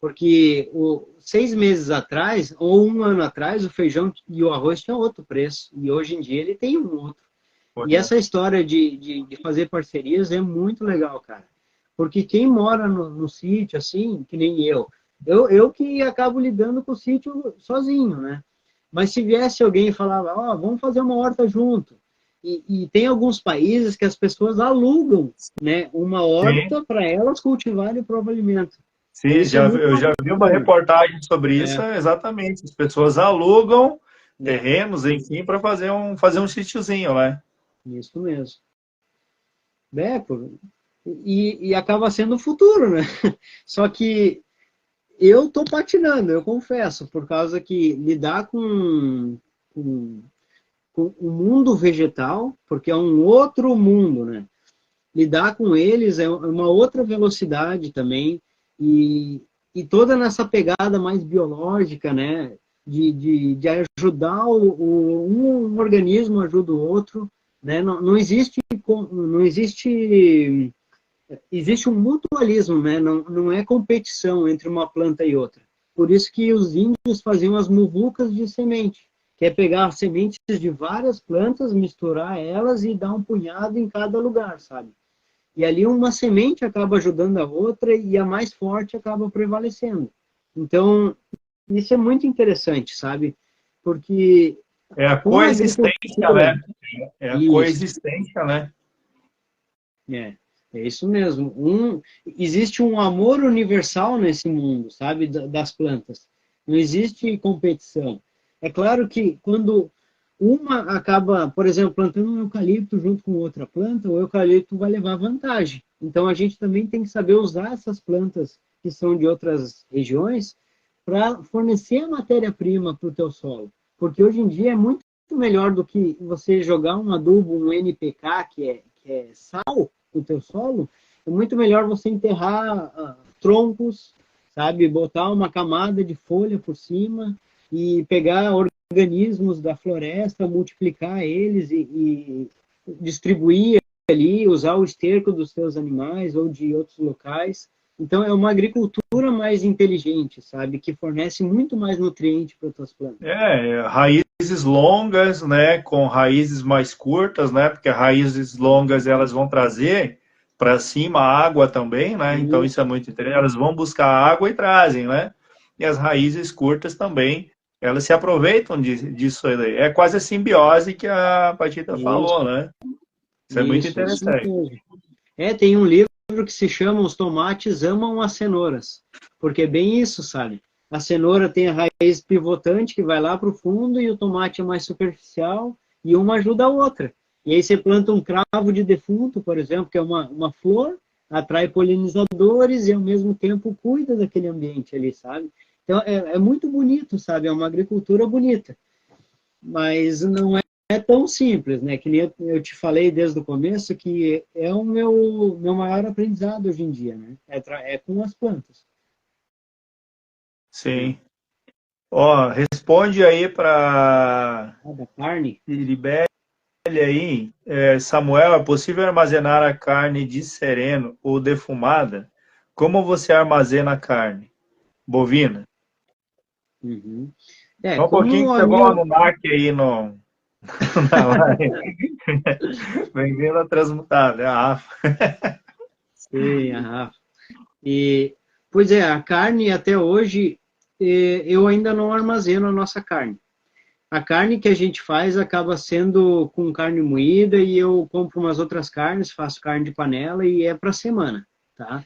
Porque 6 meses atrás, ou um ano atrás, o feijão e o arroz tinham outro preço. E hoje em dia ele tem um outro. E essa história de fazer parcerias é muito legal, cara. Porque quem mora no sítio, assim, que nem eu que acabo lidando com o sítio sozinho, né? Mas se viesse alguém e falava, ó, vamos fazer uma horta junto. E tem alguns países que as pessoas alugam, né, uma Sim, horta para elas cultivarem o próprio alimento. E sim, isso é muito eu já vi uma bacana. reportagem sobre isso, É, exatamente. As pessoas alugam né, terrenos, enfim, para fazer um sítiozinho, né? isso mesmo. É, pô, e acaba sendo o futuro, né? Só que eu estou patinando, eu confesso, por causa que lidar com, com o mundo vegetal, porque é um outro mundo, né? Lidar com eles é uma outra velocidade também, e toda nessa pegada mais biológica, né? De ajudar um organismo ajuda o outro, né? Não existe, não existe existe um mutualismo, né? Não é competição entre uma planta e outra. Por isso que os índios faziam as muvucas de semente, que é pegar sementes de várias plantas, misturar elas e dar um punhado em cada lugar, sabe? E ali uma semente acaba ajudando a outra e a mais forte acaba prevalecendo. Então, isso é muito interessante, sabe? Porque É a com a coexistência, agricultura, né? É a isso, coexistência, né? é, é isso mesmo. Existe um amor universal nesse mundo, sabe, das plantas. Não existe competição. É claro que quando uma acaba, por exemplo, plantando um eucalipto junto com outra planta, o eucalipto vai levar vantagem. Então a gente também tem que saber usar essas plantas que são de outras regiões para fornecer a matéria-prima para o teu solo. Porque hoje em dia é muito melhor do que você jogar um adubo, um NPK, que é sal, o teu solo, é muito melhor você enterrar troncos, sabe? Botar uma camada de folha por cima e pegar organismos da floresta, multiplicar eles e distribuir ali, usar o esterco dos seus animais ou de outros locais. Então, é uma agricultura mais inteligente, sabe? Que fornece muito mais nutriente para as tuas plantas. Raízes longas, né? Com raízes mais curtas, né? Porque raízes longas elas vão trazer para cima água também, né? Então E, isso é muito interessante. Elas vão buscar água e trazem, né? E as raízes curtas também elas se aproveitam disso aí. É quase a simbiose que a Patita falou, Isso, né? Isso é muito isso interessante. mesmo. Tem um livro que se chama Os Tomates Amam as Cenouras, porque é bem isso, sabe? A cenoura tem a raiz pivotante que vai lá para o fundo e o tomate é mais superficial e uma ajuda a outra. E aí você planta um cravo de defunto, por exemplo, que é uma flor, atrai polinizadores e ao mesmo tempo cuida daquele ambiente ali, sabe? Então é muito bonito, sabe? É uma agricultura bonita, mas não é tão simples, né? Que nem eu te falei desde o começo que é o meu maior aprendizado hoje em dia, né? É com as plantas, né? Sim. Ó, responde aí para Da carne. Iribele aí, Samuel, é possível armazenar a carne de sereno ou defumada? Como você armazena a carne? Bovina? Uhum. Só um pouquinho Como que a chegou o minha... Anunnaki aí no, na live. Bem-vindo a Transmutada, é a Rafa. Sim, a Rafa. E, pois é, a carne até hoje eu ainda não armazeno a nossa carne. A carne que a gente faz acaba sendo com carne moída e eu compro umas outras carnes, faço carne de panela e é para semana, tá?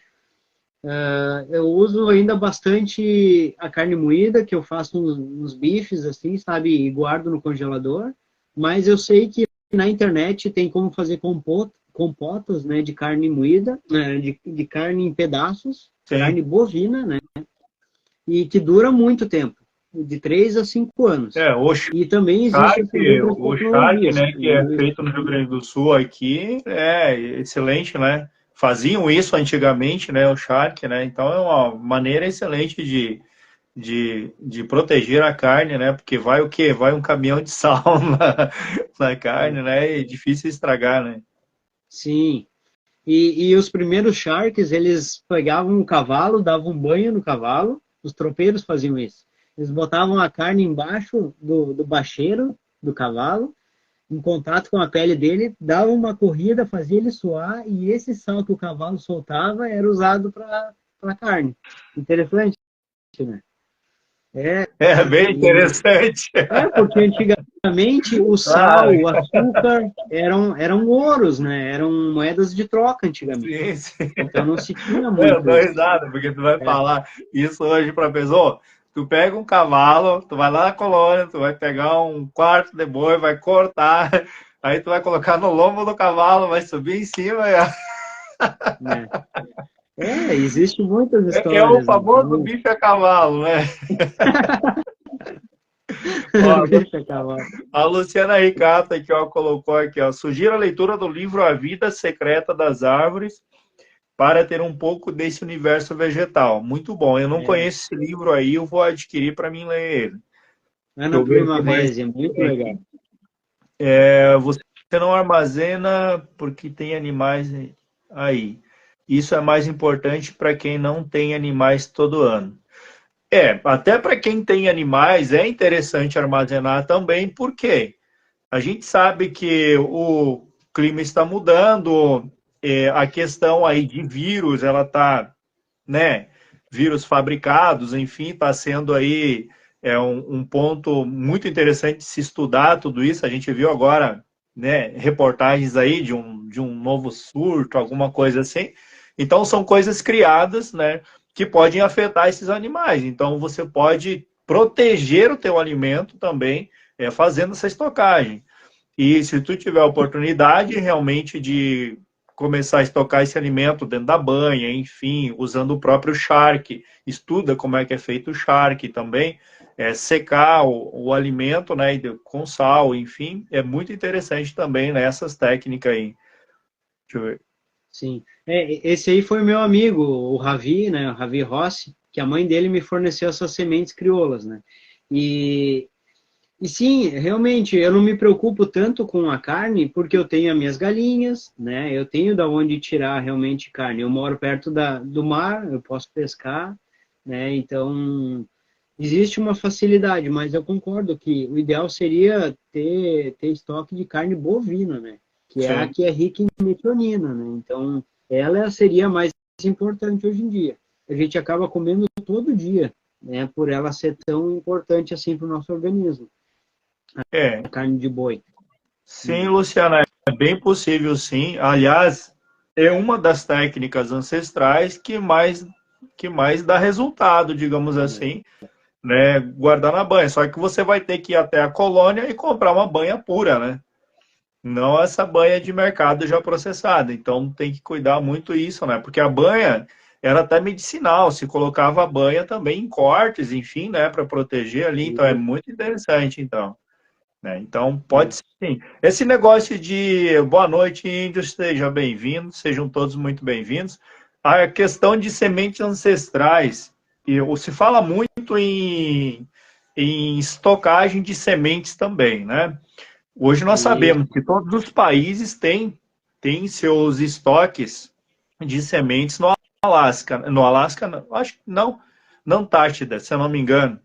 Eu uso ainda bastante a carne moída, que eu faço uns bifes assim, sabe, e guardo no congelador, mas eu sei que na internet tem como fazer compotas, né, de carne moída, né, de carne em pedaços, Sim. carne bovina, né, e que dura muito tempo, de 3 a 5 anos. O E também existem essas charque, outras o charque, tecnologias. né, que é feito no Rio Grande do Sul aqui, é excelente, né? Faziam isso antigamente, né, o charque, né? Então é uma maneira excelente de proteger a carne, né? Porque vai o quê? Vai um caminhão de sal na carne, né? E é difícil estragar, né? Sim. E os primeiros Sharks, eles pegavam um cavalo, davam um banho no cavalo, os tropeiros faziam isso. Eles botavam a carne embaixo do bacheiro do cavalo, em contato com a pele dele, davam uma corrida, fazia ele suar, e esse sal que o cavalo soltava era usado para a carne. Interessante, né? É, É bem e, interessante. porque antigamente o Ah, sal, o açúcar eram ouros, né? Eram moedas de troca antigamente. sim, sim. Então não se tinha Eu muito dou isso. risada, porque tu vai É, falar isso hoje pra pessoa. Tu pega um cavalo, tu vai lá na colônia, tu vai pegar um quarto de boi, vai cortar, aí tu vai colocar no lombo do cavalo, vai subir em cima. né? Existem muitas É o histórias, famoso então, bicho a cavalo, né? Ó, deixa acabar. a Luciana Ricato aqui, ó, colocou aqui, ó, sugiro a leitura do livro A Vida Secreta das Árvores para ter um pouco desse universo vegetal. Muito bom. Eu não É, conheço esse livro aí, eu vou adquirir para mim ler ele. Deixa Ana eu ver o que mais Primavera, é muito tem legal. aqui. Você não armazena porque tem animais aí. Isso é mais importante para quem não tem animais todo ano. Até para quem tem animais é interessante armazenar também, porque a gente sabe que o clima está mudando, a questão aí de vírus, ela está, né, vírus fabricados, enfim, está sendo aí um ponto muito interessante de se estudar tudo isso. A gente viu agora, né, reportagens aí de um novo surto, alguma coisa assim. Então, são coisas criadas, né, que podem afetar esses animais. Então, você pode proteger o teu alimento também, fazendo essa estocagem. E se tu tiver a oportunidade realmente de começar a estocar esse alimento dentro da banha, enfim, usando o próprio charque, estuda como é que é feito o charque também, secar o alimento, né, com sal, enfim, é muito interessante também nessas técnicas aí. Deixa eu ver. Sim. Esse aí foi meu amigo, o Ravi, né? O Ravi Rossi, que a mãe dele me forneceu essas sementes crioulas, né? E, E sim, realmente, eu não me preocupo tanto com a carne, porque eu tenho as minhas galinhas, né? Eu tenho da onde tirar realmente carne. Eu moro perto do mar, eu posso pescar, né? Então, existe uma facilidade, mas eu concordo que o ideal seria ter estoque de carne bovina, né? Que é a Sim. que é rica em metionina, né? Então, ela seria a mais importante hoje em dia. A gente acaba comendo todo dia né, por ela ser tão importante assim para o nosso organismo, É, a carne de boi. sim, Luciana, é bem possível, sim. Aliás, é uma das técnicas ancestrais que mais dá resultado, digamos assim, né? Guardar na banha. Só que você vai ter que ir até a colônia e comprar uma banha pura, né? Não essa banha de mercado já processada. Então tem que cuidar muito isso, né? Porque a banha era até medicinal, se colocava a banha também em cortes, enfim, né, para proteger ali. Então é muito interessante, então. Né? Então, pode ser sim. Esse negócio de boa noite, índios, sejam bem-vindos, sejam todos muito bem-vindos. A questão de sementes ancestrais, se fala muito em estocagem de sementes também, né? Hoje nós Isso. sabemos que todos os países têm seus estoques de sementes no Alasca. No Alasca, acho que não, na Antártida, se eu não me engano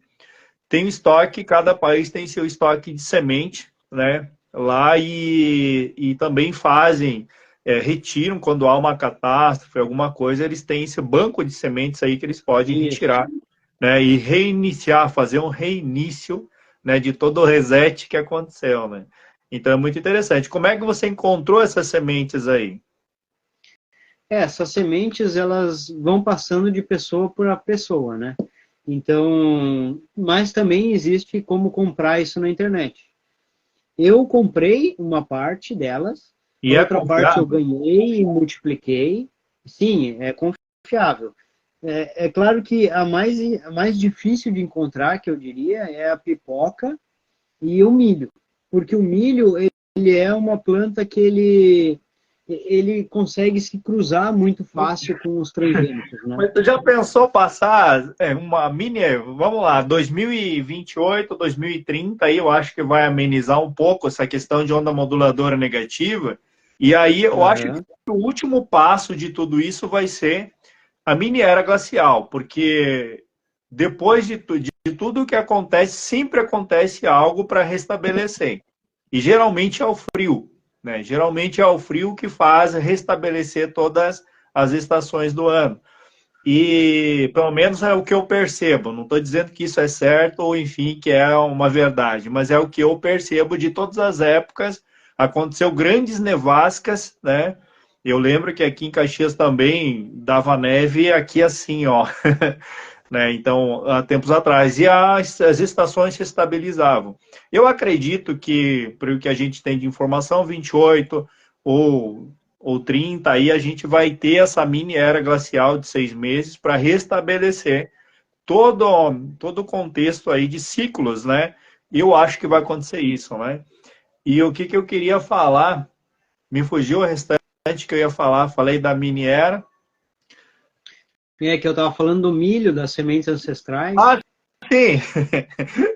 tem estoque, cada país tem seu estoque de semente, né? Lá e também fazem, retiram quando há uma catástrofe, alguma coisa, eles têm esse banco de sementes aí que eles podem Isso. retirar, né? E reiniciar, fazer um reinício, né? De todo o reset que aconteceu, né? Então é muito interessante. Como é que você encontrou essas sementes aí? Essas sementes, elas vão passando de pessoa por pessoa, né? Então, mas também existe como comprar isso na internet. Eu comprei uma parte delas, a E é outra parte eu confiável? ganhei e multipliquei. Sim, é confiável. É claro que a mais difícil de encontrar, que eu diria, é a pipoca e o milho. Porque o milho, ele é uma planta que ele consegue se cruzar muito fácil com os transgênicos, né? Mas tu já pensou passar uma mini, vamos lá, 2028, 2030, aí eu acho que vai amenizar um pouco essa questão de onda moduladora negativa. E aí eu acho que Aham. o último passo de tudo isso vai ser a mini era glacial, porque depois de tudo que acontece, sempre acontece algo para restabelecer. E geralmente é o frio, né? Geralmente é o frio que faz restabelecer todas as estações do ano. E pelo menos é o que eu percebo. Não estou dizendo que isso é certo ou, enfim, que é uma verdade, mas é o que eu percebo de todas as épocas. Aconteceu grandes nevascas, né? Eu lembro que aqui em Caxias também dava neve aqui assim, ó, né? Então, há tempos atrás. E as estações se estabilizavam. Eu acredito que, pelo que a gente tem de informação, 28 ou 30, aí a gente vai ter essa mini era glacial de 6 meses para restabelecer todo o contexto aí de ciclos, né? E eu acho que vai acontecer isso, né? E o que, que eu queria falar, me fugiu o restante que eu ia falar, falei da mini era. É que eu estava falando do milho, das sementes ancestrais. Ah, sim!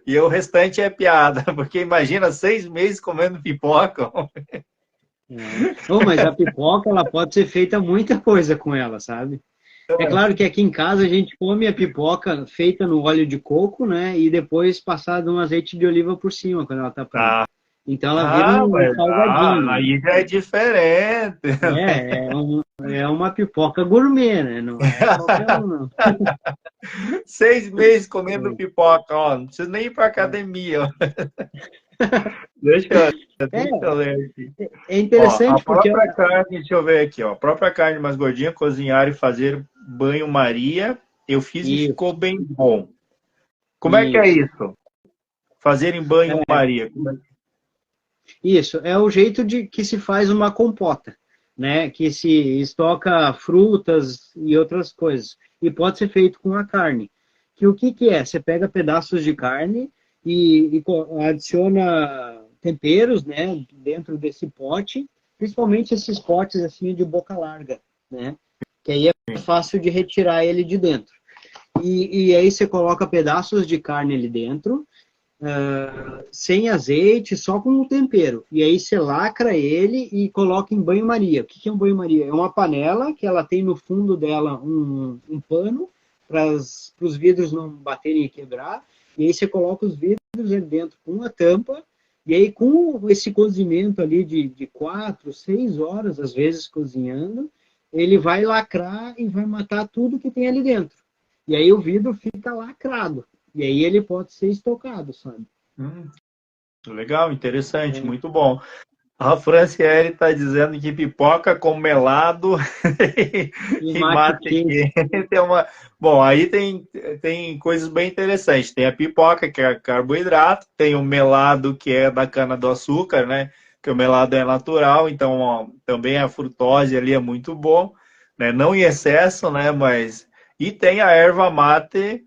E o restante é piada, porque imagina 6 meses comendo pipoca. É. Oh, mas a pipoca, ela pode ser feita muita coisa com ela, sabe? É claro que aqui em casa a gente come a pipoca feita no óleo de coco, né? E depois passado um azeite de oliva por cima, quando ela está pronta. Ah, Então ela vira um mas salgadinho. aí já é diferente. É uma pipoca gourmet, né? Não é qualquer um, não. 6 meses comendo pipoca, ó. Não precisa nem ir para academia. Ó. Deixa, É, deixa eu ler aqui. é Ó, a interessante porque própria carne, deixa eu ver aqui, ó. A própria carne mais gordinha, cozinhar e fazer banho-maria, eu fiz e ficou isso, bem bom. Como é que é isso. isso? Fazer em banho-maria. Como é Isso, é o jeito de que se faz uma compota, né? Que se estoca frutas e outras coisas. E pode ser feito com a carne. Que o que que é? Você pega pedaços de carne e adiciona temperos, né? Dentro desse pote, principalmente esses potes assim de boca larga, né? Que aí é fácil de retirar ele de dentro. E aí você coloca pedaços de carne ali dentro, sem azeite, só com o tempero. E aí você lacra ele e coloca em banho-maria. O que é um banho-maria? É uma panela que ela tem no fundo dela um pano para os vidros não baterem e quebrar. E aí você coloca os vidros ali dentro com a tampa. E aí com esse cozimento ali de 4, 6 horas, às vezes cozinhando, ele vai lacrar e vai matar tudo que tem ali dentro. E aí o vidro fica lacrado. E aí ele pode ser estocado, sabe? Legal, interessante, muito bom. A Franciele está dizendo que pipoca com melado E e mate mate quente. quente é uma... Bom, aí tem coisas bem interessantes. Tem a pipoca, que é carboidrato, tem o melado, que é da cana-do-açúcar, né? Que o melado é natural, então ó, também a frutose ali é muito bom, né? Não em excesso, né? Mas... E tem a erva mate,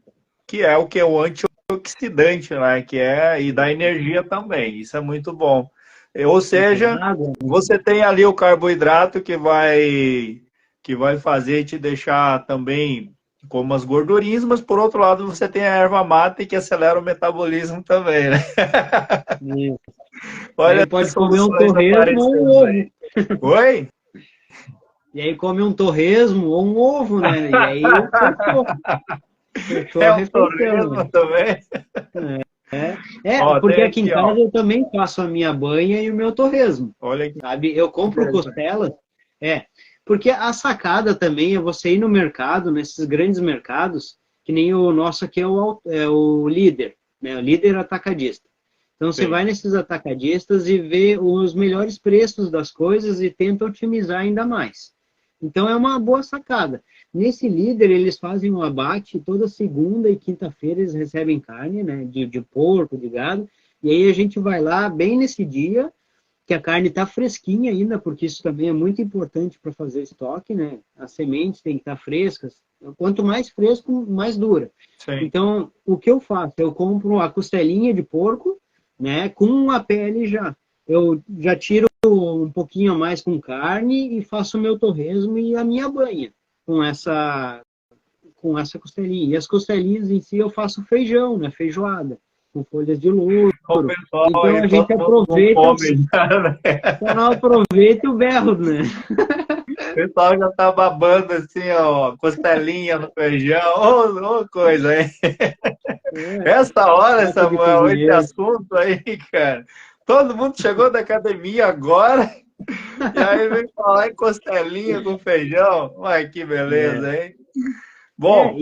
que é o antioxidante, né? Que é... E dá energia também, isso é muito bom. Ou seja, Água, né? você tem ali o carboidrato que vai fazer te deixar também com umas gordurinhas, mas por outro lado você tem a erva mate que acelera o metabolismo também, né? Isso. E aí Olha as pode comer um soluções torresmo ou um aparecendo ovo. aí. Oi? E aí come um torresmo ou um ovo, né? E aí fechou. Fechou É a um refeição, torresmo né? também? É, Ó, porque tem aqui em aqui, ó. casa eu também faço a minha banha e o meu torresmo, Olha que sabe? Eu compro interessante. costelas, porque a sacada também é você ir no mercado, nesses grandes mercados, que nem o nosso aqui é o líder, né? O líder atacadista. Então você Sim, vai nesses atacadistas e vê os melhores preços das coisas e tenta otimizar ainda mais. Então é uma boa sacada. Nesse líder, eles fazem um abate toda segunda e quinta-feira, eles recebem carne, né, de porco, de gado, e aí a gente vai lá bem nesse dia, que a carne está fresquinha ainda, porque isso também é muito importante para fazer estoque, né? As sementes têm que estar frescas. Quanto mais fresco, mais dura. sim. Então, o que eu faço? Eu compro a costelinha de porco, né, com a pele já. Eu já tiro um pouquinho a mais com carne e faço o meu torresmo e a minha banha com essa costelinha. E as costelinhas em si eu faço feijão, né, feijoada, com folhas de louro. O pessoal Então aí a gente todo mundo com aproveita, fome já, né? só aproveita o berro, né? O pessoal já tá babando assim, ó, costelinha no feijão, ô coisa, hein? É, Essa hora, prato de Samuel, esse cozinheiro. assunto aí, cara. Todo mundo chegou da academia agora e aí vem falar em costelinha com feijão. Uai, que É, beleza, hein? Bom,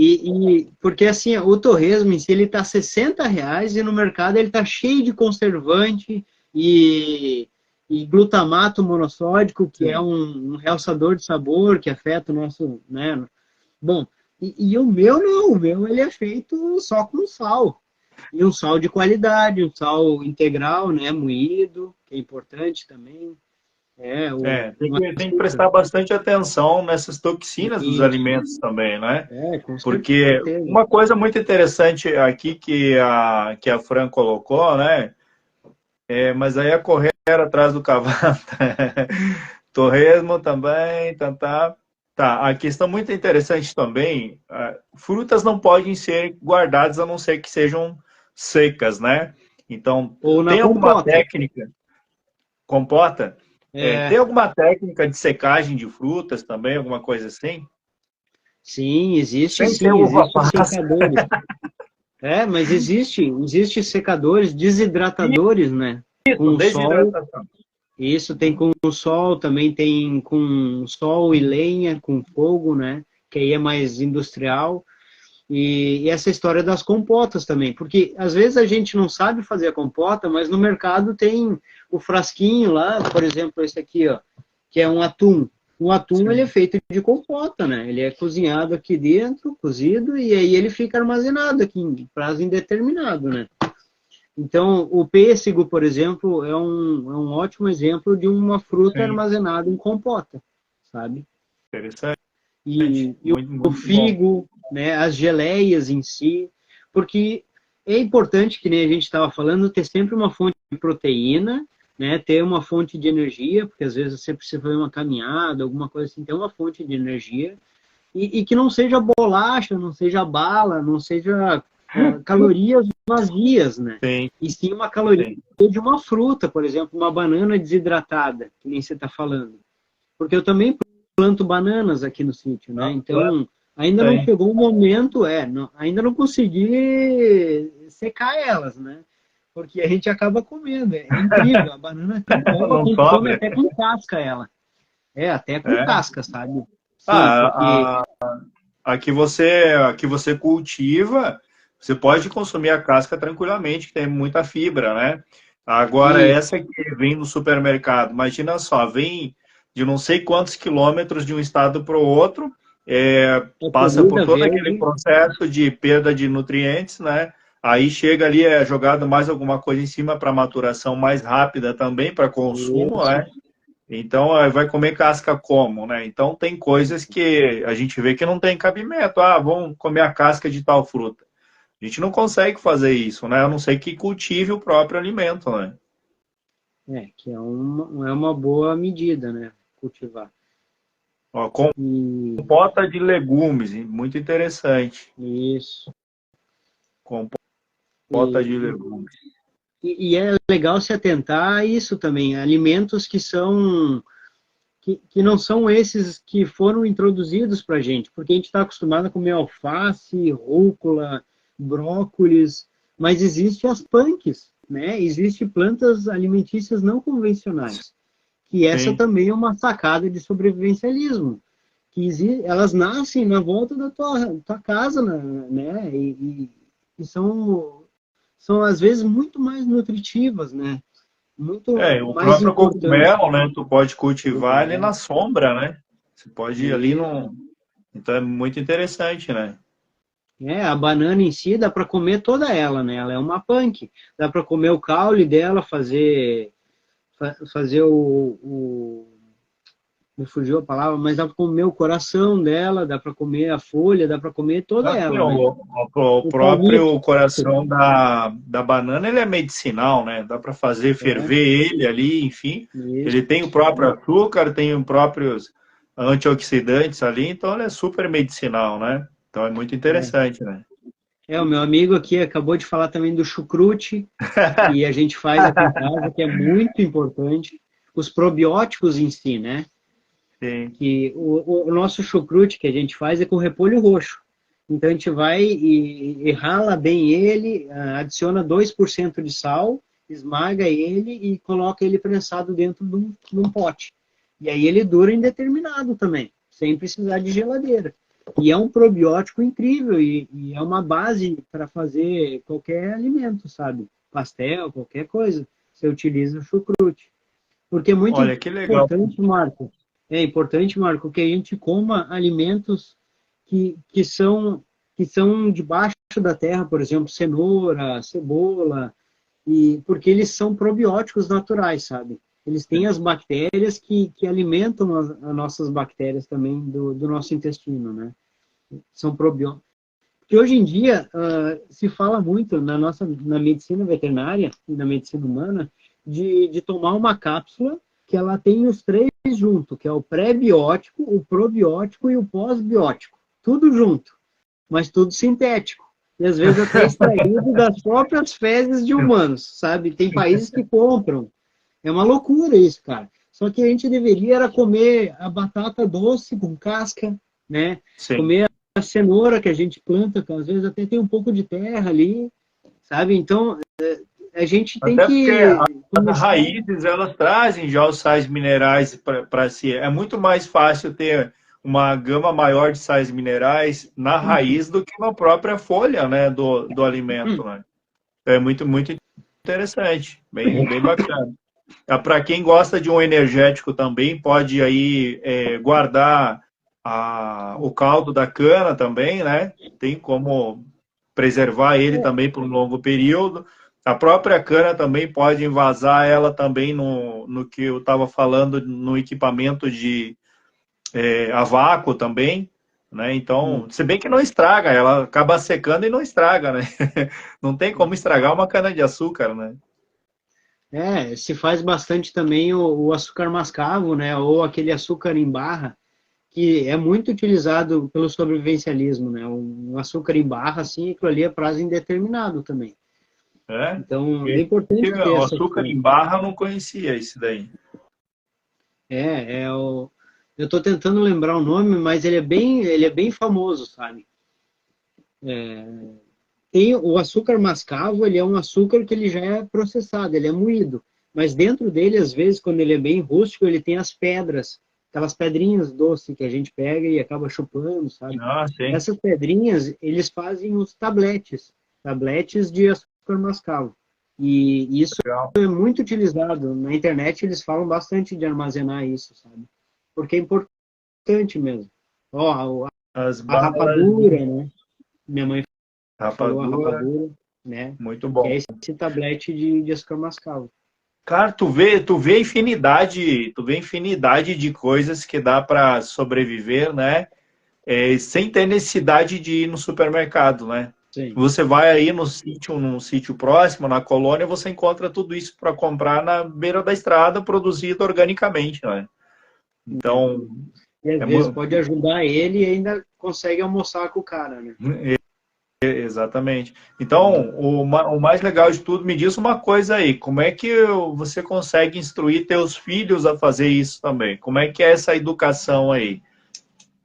porque assim, o torresmo em si, ele tá R$ 60 e no mercado ele tá cheio de conservante e glutamato monossódico, que é sim. um realçador de sabor que afeta o nosso, né? Bom, e o meu não, o meu ele é feito só com sal. E um sal de qualidade, um sal integral, né, moído, que é importante também. Tem Um que açúcar. prestar bastante atenção nessas toxinas dos Isso. alimentos também, né? Com Porque certeza. uma coisa muito interessante aqui que a Fran colocou, né? Mas aí é correr atrás do cavalo. Torresmo também, tá. Tá, a questão muito interessante também, frutas não podem ser guardadas a não ser que sejam secas, né? Então, Ou na tem alguma compota. técnica, compota? Tem É, alguma técnica de secagem de frutas também, alguma coisa assim? sim, existe Sem ser sim, uva existe passa. secadores. Mas existe secadores, desidratadores, né? Isso, Com sol, desidratação. isso tem com sol, também tem com sol e lenha, com fogo, né? Que aí é mais industrial. E essa história das compotas também, porque às vezes a gente não sabe fazer a compota, mas no mercado tem o frasquinho lá, por exemplo, esse aqui, ó, que é um atum. O atum ele é Sim. feito de compota, né? Ele é cozinhado aqui dentro, cozido, e aí ele fica armazenado aqui em prazo indeterminado, né? Então, o pêssego, por exemplo, é um ótimo exemplo de uma fruta Sim, armazenada em compota, sabe? interessante. E Muito, o muito bom. figo, né, as geleias em si, porque é importante, que nem a gente estava falando, ter sempre uma fonte de proteína, né, ter uma fonte de energia, porque às vezes você precisa fazer uma caminhada, alguma coisa assim, ter uma fonte de energia, e que não seja bolacha, não seja bala, não seja calorias vazias, né? Sim, E sim uma caloria sim. de uma fruta, por exemplo, uma banana desidratada, que nem você está falando. Porque eu também planto bananas aqui no sítio, né? Não, claro, Então, ainda não tem. chegou o momento, ainda não consegui secar elas, né? Porque a gente acaba comendo. É incrível, a banana é tão boa Não que a gente come cobre? até com casca ela. Até com É. casca, sabe? Sim, porque A a que você cultiva, você pode consumir a casca tranquilamente, que tem muita fibra, né? Agora, E essa que vem no supermercado, imagina só, vem de não sei quantos quilômetros de um estado para o outro, é passa por colhida todo aquele verde, processo de perda de nutrientes, né? Aí chega ali, é jogado mais alguma coisa em cima para maturação mais rápida também, para consumo, isso. né? Então, vai comer casca como, né? Então, tem coisas que a gente vê que não tem cabimento. Ah, vamos comer a casca de tal fruta. A gente não consegue fazer isso, né? A não ser que cultive o próprio alimento, né? Que é uma boa medida, né? Cultivar. Ó, E compota de legumes, muito interessante. isso. Compota de E, legumes. e é legal se atentar a isso também, alimentos que não são esses que foram introduzidos para a gente, porque a gente está acostumado a comer alface, rúcula, brócolis, mas existe as punks, né? Existem plantas alimentícias não convencionais, que essa Sim. também é uma sacada de sobrevivencialismo, elas nascem na volta da tua casa, né? E são às vezes muito mais nutritivas, né? Muito O mais próprio importantes. cogumelo, né? Tu pode cultivar ele Cogumelo, na sombra, né? Você pode ir ali isso. no. Então é muito interessante, né? A banana em si dá para comer toda ela, né? Ela é uma punk. Dá para comer o caule dela, fazer me fugiu a palavra, mas dá para comer o coração dela, dá para comer a folha, dá para comer toda Assim, ela, né? o O palmito, próprio coração da banana, ele é medicinal, né? Dá para fazer é, ferver ele ali, enfim. isso. Ele tem o próprio açúcar, tem os próprios antioxidantes ali, então ele é super medicinal, né? Então é muito É. interessante, né? O meu amigo aqui acabou de falar também do chucrute, que a gente faz aqui em casa, que é muito importante. Os probióticos em si, né? Sim. Que o nosso chucrute que a gente faz é com repolho roxo. Então a gente vai e rala bem ele, adiciona 2% de sal, esmaga ele e coloca ele prensado dentro de um pote. E aí ele dura indeterminado também, sem precisar de geladeira. E é um probiótico incrível e é uma base para fazer qualquer alimento, sabe? Pastel, qualquer coisa. Você utiliza o chucrute. Porque é muito Olha que legal. importante, Marco, que a gente coma alimentos que, que são que são debaixo da terra, por exemplo, cenoura, cebola, porque eles são probióticos naturais, sabe? Eles têm as bactérias que alimentam as nossas bactérias também do nosso intestino, né? São probióticos. Porque hoje em dia se fala muito na medicina veterinária e na medicina humana de tomar uma cápsula que ela tem os três junto, que é o pré-biótico, o probiótico e o pós-biótico. Tudo junto, mas tudo sintético. E às vezes até extraído das próprias fezes de humanos, sabe? Tem países que compram. É uma loucura isso, cara. Só que a gente deveria era comer a batata doce com casca, né? Sim. Comer a cenoura que a gente planta, que às vezes até tem um pouco de terra ali, sabe? Então, a gente tem Até porque que as começar. raízes, elas trazem já os sais minerais para si. É muito mais fácil ter uma gama maior de sais minerais na raiz do que na própria folha, né, do alimento, né? É muito, muito interessante, bem bacana. Para quem gosta de um energético também, pode aí guardar o caldo da cana também, né? Tem como preservar ele também por um longo período. A própria cana também pode envasar ela também no que eu estava falando, no equipamento de a vácuo também, né? Então, se bem que não estraga, ela acaba secando e não estraga, né? Não tem como estragar uma cana de açúcar, né? Se faz bastante também o açúcar mascavo, né? Ou aquele açúcar em barra, que é muito utilizado pelo sobrevivencialismo, né? O açúcar em barra, assim, aquilo ali é prazo indeterminado também. É? Então, é importante ter O essa açúcar opção. em barra eu não conhecia esse daí. Eu estou tentando lembrar o nome, mas ele é bem famoso, sabe? Tem o açúcar mascavo, ele é um açúcar que ele já é processado, ele é moído. Mas dentro dele, às vezes, quando ele é bem rústico, ele tem as pedras aquelas pedrinhas doces que a gente pega e acaba chupando, sabe? Ah, sim. Essas pedrinhas, eles fazem os tabletes de açúcar mascavo. E isso Legal. é muito utilizado. Na internet eles falam bastante de armazenar isso, sabe? Porque é importante mesmo. Ó, As a balas rapadura, né? Minha mãe falou a rapadura, rapadura, né? muito Que é bom. esse tablete de açúcar mascavo. Cara, tu vê infinidade de coisas que dá para sobreviver, né? Sem ter necessidade de ir no supermercado, né? Sim. Você vai aí no sítio, num sítio próximo, na colônia, você encontra tudo isso para comprar na beira da estrada, produzido organicamente, né? É. Então, E às é, vezes pode ajudar ele e ainda consegue almoçar com o cara, né? exatamente. Então, o mais legal de tudo, me diz uma coisa aí, como é que você consegue instruir teus filhos a fazer isso também? Como é que é essa educação aí?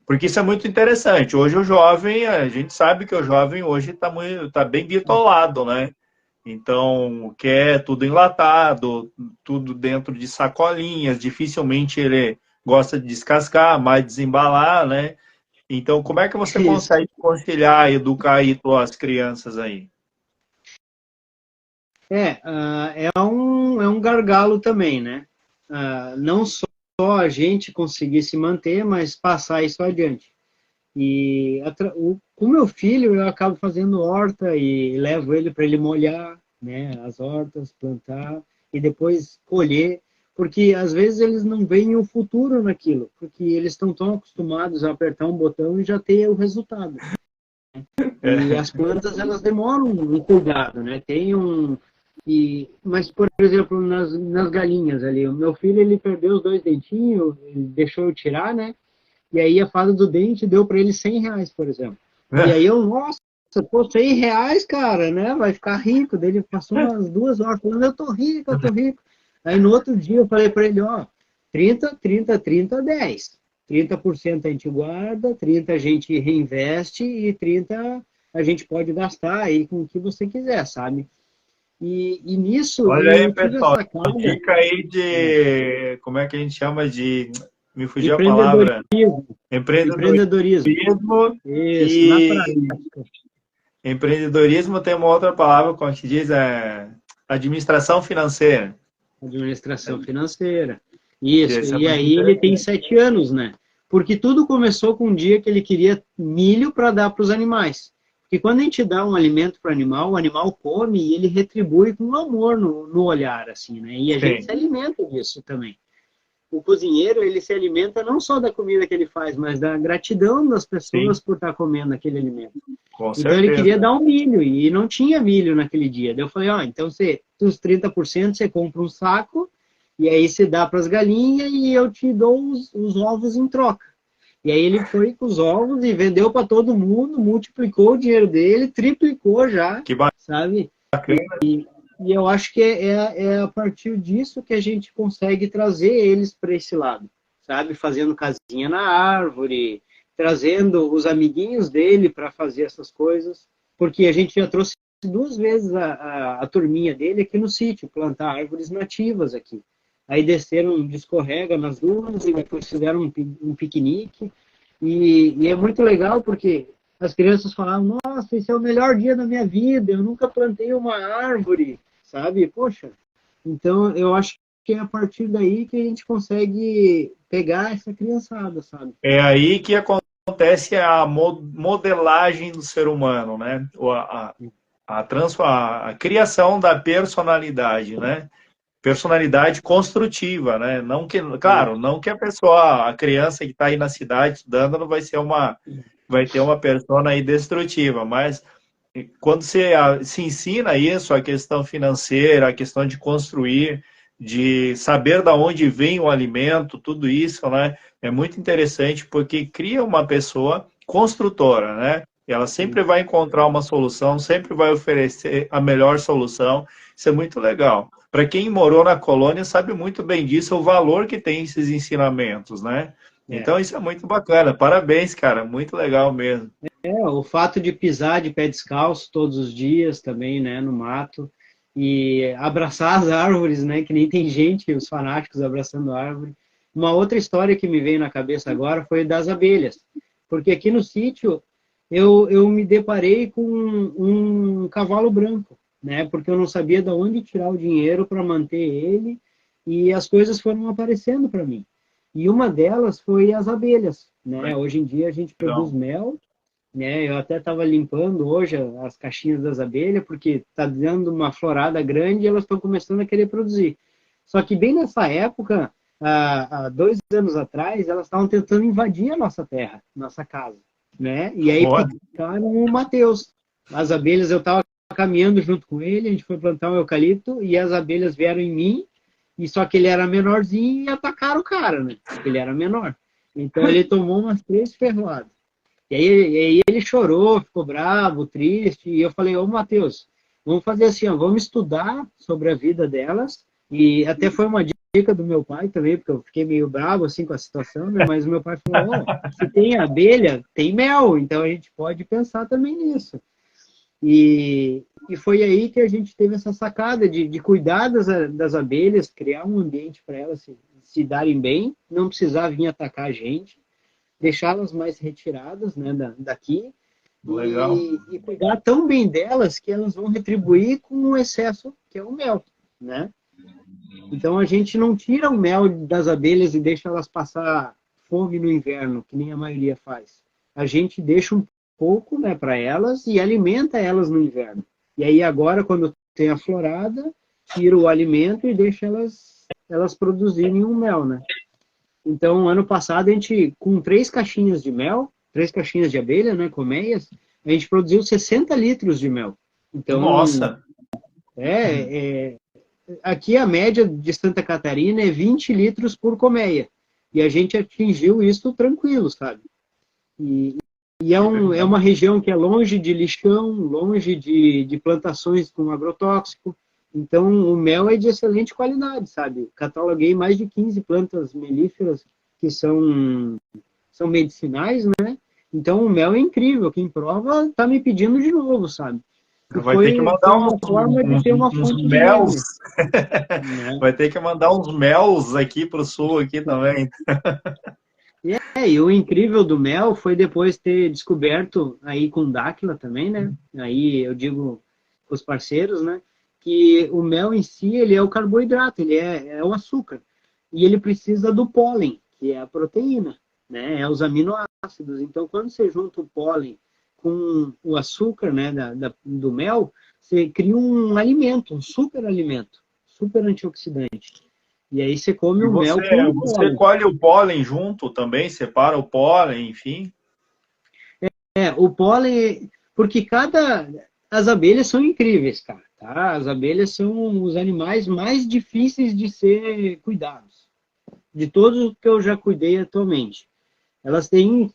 Porque isso é muito interessante. Hoje o jovem, a gente sabe que o jovem hoje tá bem bitolado, né? Então, quer tudo enlatado, tudo dentro de sacolinhas, dificilmente ele gosta de descascar, mais desembalar, né? Então, como é que você Isso. consegue conciliar, educar aí tuas crianças aí? É um gargalo também, né? Não só a gente conseguir se manter, mas passar isso adiante. E com o meu filho, eu acabo fazendo horta e levo ele para ele molhar, né, as hortas, plantar e depois colher, porque às vezes eles não veem o futuro naquilo, porque eles estão tão acostumados a apertar um botão e já ter o resultado. E É, as plantas, elas demoram um cuidado, né? Mas, por exemplo, nas galinhas ali, o meu filho, ele perdeu os dois dentinhos, ele deixou eu tirar, né? E aí a fada do dente deu para ele R$ 100, por exemplo. E aí eu, nossa, pô, R$ 100, cara, né? Vai ficar rico. Daí ele passou umas 2 horas falando, eu tô rico, eu tô rico. Aí no outro dia eu falei para ele, ó, 30, 30, 30, 10. 30% a gente guarda, 30 a gente reinveste e 30 a gente pode gastar aí com o que você quiser, sabe? E nisso olha aí, eu tive a pessoal, sacada, dica aí é, de, como é que a gente chama de, me fugiu a palavra, empreendedorismo, empreendedorismo empreendedorismo. Isso, na e prática. empreendedorismo tem uma outra palavra, como que diz, administração financeira. Administração financeira. Isso. Isso é E muito aí ele tem interessante. 7 anos, né? Porque tudo começou com um dia que ele queria milho para dar para os animais. Porque quando a gente dá um alimento para o animal come e ele retribui com amor no olhar, assim, né? E a gente se Sim, alimenta disso também. O cozinheiro, ele se alimenta não só da comida que ele faz, mas da gratidão das sim, pessoas por estar comendo aquele alimento. com Então ele queria certeza. dar um milho e não tinha milho naquele dia. Daí eu falei, ó, então você, os 30% você compra um saco e aí você dá para as galinhas e eu te dou os ovos em troca. E aí ele foi com os ovos e vendeu para todo mundo, multiplicou o dinheiro dele, triplicou já, Que sabe? bacana. E eu acho que é a partir disso que a gente consegue trazer eles para esse lado, sabe? Fazendo casinha na árvore, trazendo os amiguinhos dele para fazer essas coisas, porque a gente já trouxe 2 vezes a turminha dele aqui no sítio, plantar árvores nativas aqui. Aí desceram de escorrega nas dunas e depois fizeram um piquenique. E é muito legal porque as crianças falavam, nossa, esse é o melhor dia da minha vida, eu nunca plantei uma árvore, sabe? Poxa, então eu acho que é a partir daí que a gente consegue pegar essa criançada, sabe? É aí que acontece a modelagem do ser humano, né? A criação da personalidade, né? Personalidade construtiva, né? Não que, claro, Isso. não que a pessoa, a criança que está aí na cidade estudando, não vai ter uma persona aí destrutiva, mas quando se ensina isso, a questão financeira, a questão de construir, de saber da onde vem o alimento, tudo isso, né? É muito interessante porque cria uma pessoa construtora, né? Ela sempre vai encontrar uma solução, sempre vai oferecer a melhor solução. Isso é muito legal. Para quem morou na colônia sabe muito bem disso, o valor que tem esses ensinamentos, né? É. Então isso é muito bacana. Parabéns, cara. Muito legal mesmo. O fato de pisar de pé descalço todos os dias também, né, no mato, e abraçar as árvores, né, que nem tem gente, os fanáticos abraçando a árvore. Uma outra história que me veio na cabeça agora foi das abelhas, porque aqui no sítio eu me deparei com um cavalo branco, né? Porque eu não sabia de onde tirar o dinheiro para manter ele e as coisas foram aparecendo para mim. E uma delas foi as abelhas, né? Hoje em dia a gente produz Então, mel, né? Eu até estava limpando hoje as caixinhas das abelhas porque está dando uma florada grande e elas estão começando a querer produzir. Só que bem nessa época, há 2 anos atrás, elas estavam tentando invadir a nossa terra, nossa casa, né? E aí olha, picaram o Matheus. As abelhas, eu estava caminhando junto com ele, a gente foi plantar um eucalipto e as abelhas vieram em mim, e só que ele era menorzinho e atacaram o cara, né? Porque ele era menor. Então ele tomou umas 3 ferroadas. E aí ele chorou, ficou bravo, triste, e eu falei, ô Matheus, vamos fazer assim, ó, vamos estudar sobre a vida delas, e até foi uma dica do meu pai também, porque eu fiquei meio bravo assim com a situação, né? Mas o meu pai falou, ó, se tem abelha, tem mel, então a gente pode pensar também nisso. E foi aí que a gente teve essa sacada de cuidar das abelhas, criar um ambiente para elas se darem bem, não precisar vir atacar a gente, deixá-las mais retiradas, né, daqui legal. e cuidar tão bem delas que elas vão retribuir com o excesso que é o mel, né? Então a gente não tira o mel das abelhas e deixa elas passar fome no inverno, que nem a maioria faz. A gente deixa um pouco, né, para elas e alimenta elas no inverno. E aí agora quando tem a florada, tira o alimento e deixa elas produzirem um mel, né? Então, ano passado, a gente, com 3 caixinhas de mel, 3 caixinhas de abelha, né, colmeias, a gente produziu 60 litros de mel. Então, Nossa, é, aqui a média de Santa Catarina é 20 litros por colmeia. E a gente atingiu isso tranquilo, sabe? E, é uma região que é longe de lixão, longe de plantações com agrotóxico. Então, o mel é de excelente qualidade, sabe? Cataloguei mais de 15 plantas melíferas que são medicinais, né? Então, o mel é incrível. Quem prova está me pedindo de novo, sabe? E vai ter que foi mandar uma forma de ter uma uns fonte de mels. renda, né? Vai ter que mandar uns mels aqui para o sul aqui também. E o incrível do mel foi depois ter descoberto aí com Dáquila também, né? Aí eu digo os parceiros, né? Que o mel em si, ele é o carboidrato, ele é o açúcar. E ele precisa do pólen, que é a proteína, né? É os aminoácidos. Então, quando você junta o pólen com o açúcar, né, do mel, você cria um alimento, um super alimento, super antioxidante. E aí você come E o mel com o você pólen. colhe o pólen junto também, separa o pólen, enfim. O pólen, porque as abelhas são incríveis, cara, tá? As abelhas são os animais mais difíceis de ser cuidados, de todos que eu já cuidei atualmente. Elas têm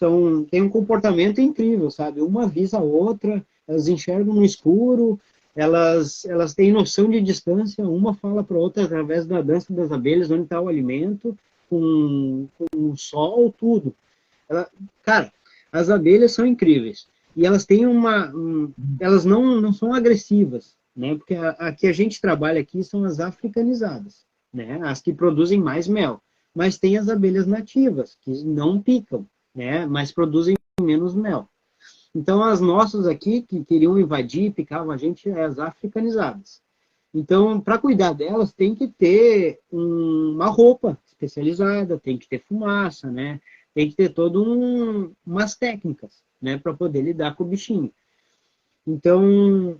um comportamento incrível, sabe? Uma avisa a outra, elas enxergam no escuro, elas têm noção de distância, uma fala para a outra através da dança das abelhas, onde está o alimento, com o sol, tudo. Cara, as abelhas são incríveis. E elas têm elas não são agressivas, né? Porque a que a gente trabalha aqui são as africanizadas, né? As que produzem mais mel. Mas tem as abelhas nativas, que não picam, né? Mas produzem menos mel. Então, as nossas aqui, que queriam invadir, picavam a gente, é as africanizadas. Então, para cuidar delas, tem que ter uma roupa especializada, tem que ter fumaça, né? Tem que ter umas técnicas, né, para poder lidar com o bichinho. Então,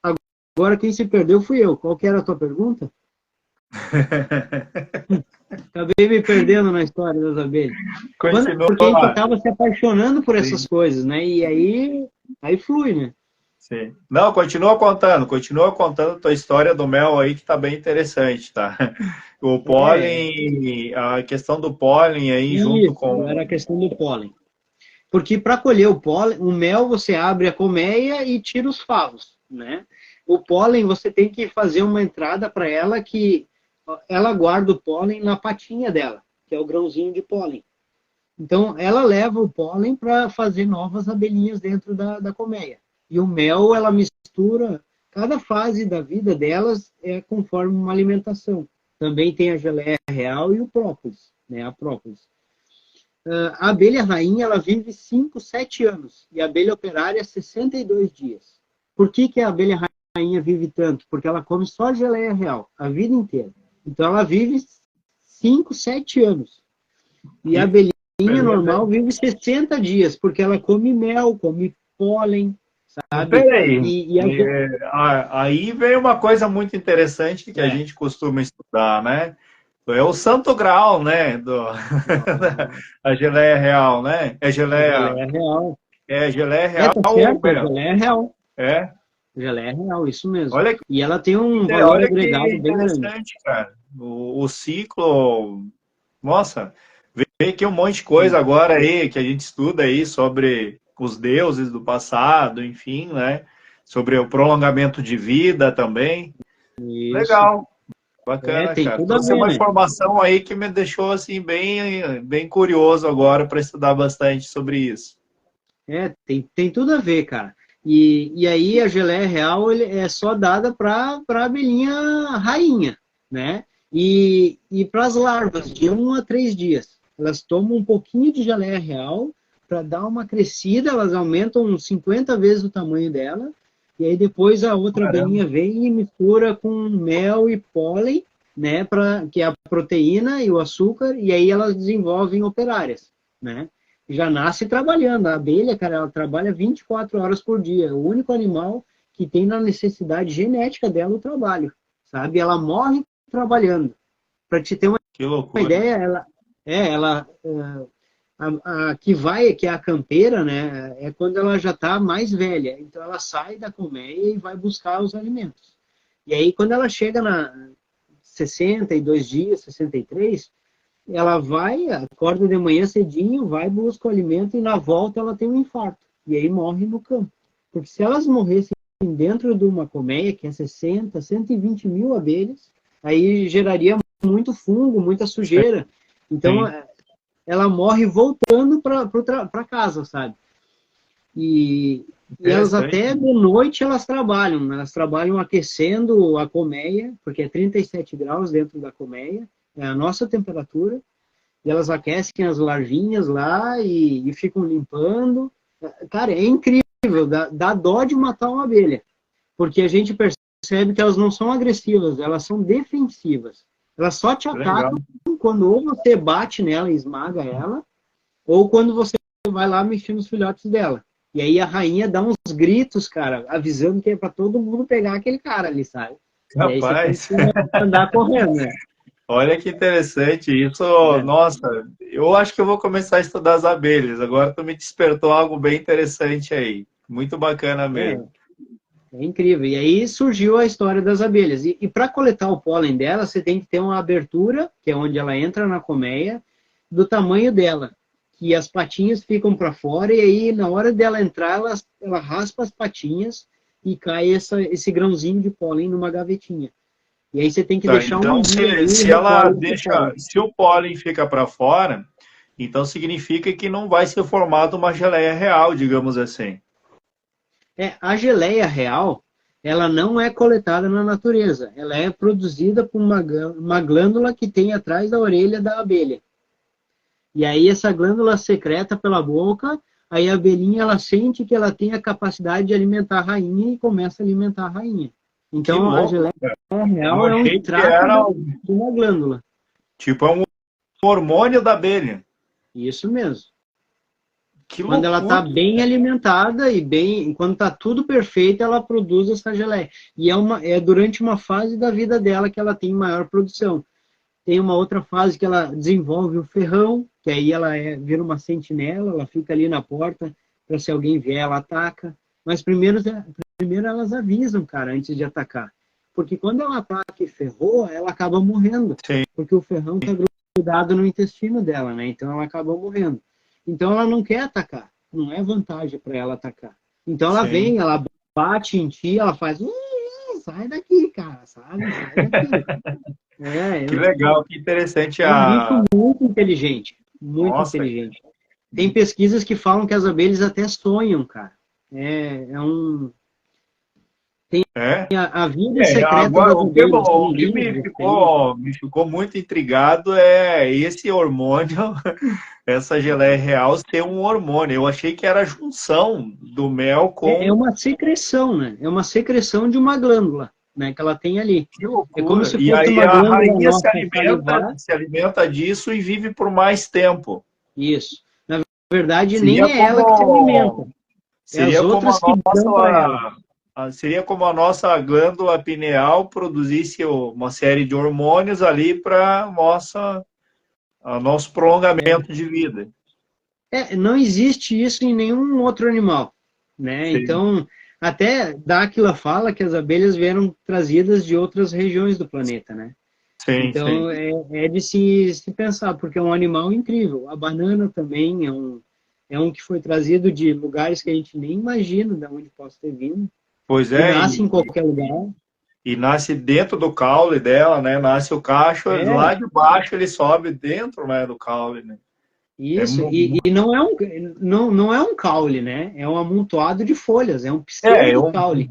agora quem se perdeu fui eu. Qual que era a tua pergunta? Acabei me perdendo na história das abelhas. Continua Porque a gente lá. acaba se apaixonando por essas Sim, coisas, né? E aí flui, né? sim. Não, continua contando a tua história do mel aí, que tá bem interessante, tá? O É, pólen, a questão do pólen aí junto isso, com. era a questão do pólen. Porque para colher o pólen, o mel você abre a colmeia e tira os favos, né? O pólen você tem que fazer uma entrada para ela que ela guarda o pólen na patinha dela, que é o grãozinho de pólen. Então ela leva o pólen para fazer novas abelhinhas dentro da colmeia. E o mel ela mistura, cada fase da vida delas é conforme uma alimentação. Também tem a geleia real e o própolis, né? A própolis. A abelha rainha, ela vive 5, 7 anos. E a abelha operária, 62 dias. Por que, que a abelha rainha vive tanto? Porque ela come só geleia real, a vida inteira. Então, ela vive 5, 7 anos. E a abelhinha normal vive 60 dias, porque ela come mel, come pólen, sabe? Peraí, E aí vem uma coisa muito interessante que a gente costuma estudar, né? É o santo grau, né? A geleia real, né? geleia real. É geleia real Tá ou certo, a geleia real. é? Geleia real, isso mesmo. Olha que, E ela tem um valor olha que agregado bem grande. interessante, cara. O ciclo, nossa, vê que um monte de coisa Sim. agora aí que a gente estuda aí sobre os deuses do passado, enfim, né? Sobre o prolongamento de vida também. Isso. Legal, bacana, Tem cara. tudo a Trouxe ver, uma né? informação aí que me deixou assim bem curioso agora para estudar bastante sobre isso. Tem tudo a ver, cara. E aí a geleia real é só dada para abelhinha rainha, né? E para as larvas, de 1 a 3 dias. Elas tomam um pouquinho de geleia real para dar uma crescida, elas aumentam 50 vezes o tamanho dela, e aí depois a outra Caramba, abelhinha vem e mistura com mel e pólen, né? Que é a proteína e o açúcar, e aí elas desenvolvem operárias, né? Já nasce trabalhando. A abelha, cara, ela trabalha 24 horas por dia. É o único animal que tem na necessidade genética dela o trabalho, sabe? Ela morre trabalhando. Para te ter uma que loucura. ideia, que é a campeira, né? É quando ela já está mais velha. Então ela sai da colmeia e vai buscar os alimentos. E aí quando ela chega na 62 dias, 63, ela vai, acorda de manhã cedinho, vai, busca o alimento e na volta ela tem um infarto. E aí morre no campo. Porque se elas morressem dentro de uma colmeia, que é 60, 120 mil abelhas, aí geraria muito fungo, muita sujeira. Então, Sim, ela morre voltando para casa, sabe? E elas interessante. até de noite elas trabalham aquecendo a colmeia, porque é 37 graus dentro da colmeia, é a nossa temperatura, e elas aquecem as larvinhas lá e ficam limpando. Cara, é incrível, dá dó de matar uma abelha, porque a gente percebe que elas não são agressivas, elas são defensivas. Elas só te Legal. atacam quando ou você bate nela e esmaga ela, ou quando você vai lá mexer nos filhotes dela. E aí a rainha dá uns gritos, cara, avisando que é para todo mundo pegar aquele cara ali, sabe? E aí você tem Rapaz, que andar correndo, né? olha que interessante isso. É, Nossa, eu acho que eu vou começar a estudar as abelhas. Agora tu me despertou algo bem interessante aí. Muito bacana é, mesmo. É incrível. E aí surgiu a história das abelhas. E para coletar o pólen dela, você tem que ter uma abertura, que é onde ela entra na colmeia, do tamanho dela. Que as patinhas ficam para fora, e aí na hora dela entrar, ela raspa as patinhas e cai esse grãozinho de pólen numa gavetinha. E aí você tem que Tá, deixar um então dia ali e se ela recolhe esse deixa, pólen. se o pólen fica para fora, então significa que não vai ser formada uma geleia real, digamos assim. A geleia real, ela não é coletada na natureza. Ela é produzida por uma glândula que tem atrás da orelha da abelha. E aí essa glândula secreta pela boca, aí a abelhinha ela sente que ela tem a capacidade de alimentar a rainha e começa a alimentar a rainha. Que Então a louco, geleia cara. Eu real é um achei que extrato era de uma glândula. tipo é um hormônio da abelha. Isso mesmo. Que Quando ela está loucura. bem alimentada e bem, quando está tudo perfeito, ela produz essa geleia. E é durante uma fase da vida dela que ela tem maior produção. Tem uma outra fase que ela desenvolve o ferrão, que aí ela vira uma sentinela, ela fica ali na porta para se alguém vier, ela ataca. Mas primeiro elas avisam, cara, antes de atacar. Porque quando ela ataca e ferrou, ela acaba morrendo. Sim, Porque o ferrão está grudado no intestino dela, né? Então ela acaba morrendo. Então ela não quer atacar. Não é vantagem para ela atacar. Então ela sim. vem, ela bate em ti, ela faz. Sai daqui, cara, sabe? Sai daqui. É, Que legal, que interessante é um bicho a. muito inteligente. Muito Nossa, inteligente. Tem pesquisas que falam que as abelhas até sonham, cara. É um. É? A vida secreta Agora, das abelhas. Tem o que livros, tem... me ficou muito intrigado é esse hormônio, essa geleia real ter um hormônio. Eu achei que era a junção do mel É com... uma secreção, né? É uma secreção de uma glândula, né? Que ela tem ali. Que É como loucura! se E fosse aí uma a glândula rainha nossa salivar. se alimenta disso e vive por mais tempo. Isso. Na verdade, Seria nem é ela que se alimenta. É as seria como outras que dão para ela. seria como a nossa glândula pineal produzisse uma série de hormônios ali para nosso prolongamento de vida. Não existe isso em nenhum outro animal, né? Sim, Então, até Dáquila fala que as abelhas vieram trazidas de outras regiões do planeta, né? sim, sim. Então, é de se pensar, porque é um animal incrível. A banana também é um que foi trazido de lugares que a gente nem imagina de onde possa ter vindo, Pois e é, nasce em qualquer lugar. e nasce dentro do caule dela, né? Nasce o cacho, É, lá de baixo ele sobe dentro, né, do caule, né? É, isso. E não é um caule, né? É um amontoado de folhas, é um é, é, pseudo um, caule.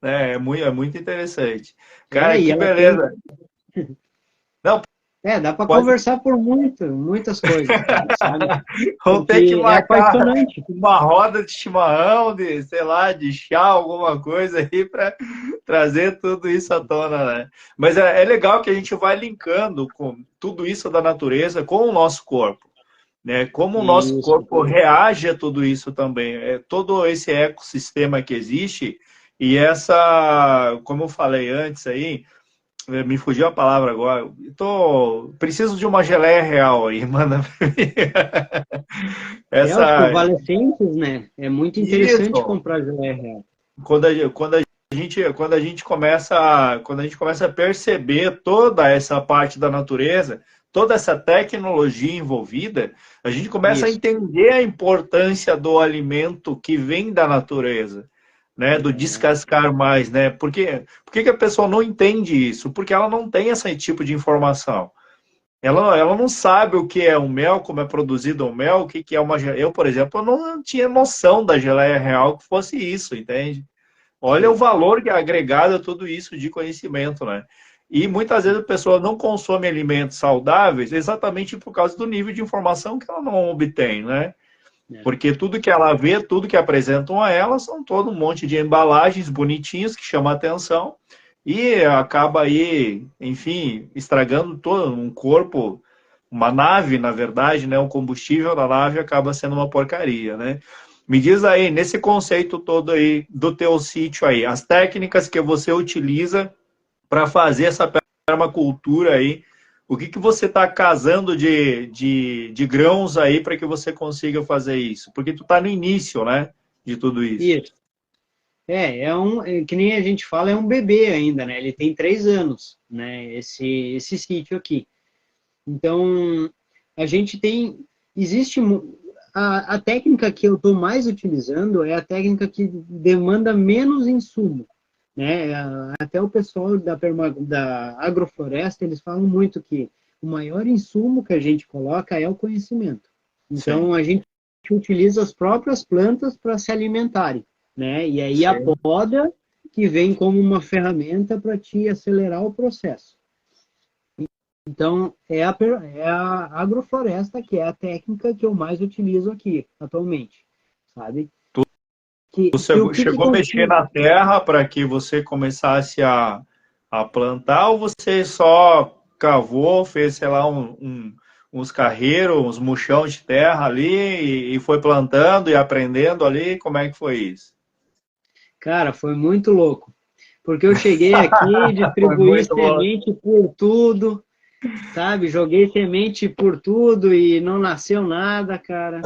é muito interessante. Cara, E que ela tem. beleza. Não, Dá para pode. conversar por muitas coisas, cara, sabe? Vamos ter que Porque é marcar apaixonante. uma roda de chimarrão, de, sei lá, de chá, alguma coisa aí para trazer tudo isso à tona, né? Mas é legal que a gente vai linkando com tudo isso da natureza com o nosso corpo, né? Como o nosso Isso. corpo reage a tudo isso também. É todo esse ecossistema que existe e essa, como eu falei antes aí, me fugiu a palavra agora. Preciso de uma geleia real aí, manda pra mim. Os Essa, convalescentes, né? É muito interessante isso. comprar geleia real. Quando a gente começa a perceber toda essa parte da natureza, toda essa tecnologia envolvida, a gente começa a Isso. entender a importância do alimento que vem da natureza, né? Do É, descascar mais, né? Por que que a pessoa não entende isso? Porque ela não tem esse tipo de informação. Ela não sabe o que é um mel, como é produzido um mel, o que, que é uma geleia. Eu, por exemplo, eu não tinha noção da geleia real que fosse isso, entende? Olha o sim, valor que é agregado a tudo isso de conhecimento, né? E muitas vezes sim. a pessoa não consome alimentos saudáveis exatamente por causa do nível de informação que ela não obtém, né? É. Porque tudo que ela vê, tudo que apresentam a ela, são todo um monte de embalagens bonitinhas que chamam a atenção e acaba aí, enfim, estragando todo um corpo, uma nave, na verdade, né? O combustível da nave acaba sendo uma porcaria, né? Me diz aí, nesse conceito todo aí do teu sítio aí, as técnicas que você utiliza para fazer essa permacultura aí, o que, que você está casando de grãos aí para que você consiga fazer isso? Porque tu está no início, né, de tudo isso. Isso. Que nem a gente fala, é um bebê ainda, né? Ele tem 3 anos, né? Esse sítio aqui. Então, a gente tem, existe a técnica que eu estou mais utilizando é a técnica que demanda menos insumo, né? Até o pessoal da agrofloresta, eles falam muito que o maior insumo que a gente coloca é o conhecimento. Sim, Então, a gente utiliza as próprias plantas para se alimentarem, né? E aí a sim. poda que vem como uma ferramenta para te acelerar o processo. Então, é a agrofloresta que é a técnica que eu mais utilizo aqui, atualmente, sabe? Que o que Chegou a mexer consiste? na terra para que você começasse a plantar ou você só cavou, fez, sei lá, uns carreiros, uns muxão de terra ali e foi plantando e aprendendo ali? Como é que foi isso? Cara, foi muito louco. Porque eu cheguei aqui, Foi distribuí muito bom. semente por tudo, sabe? Joguei semente por tudo e não nasceu nada, cara.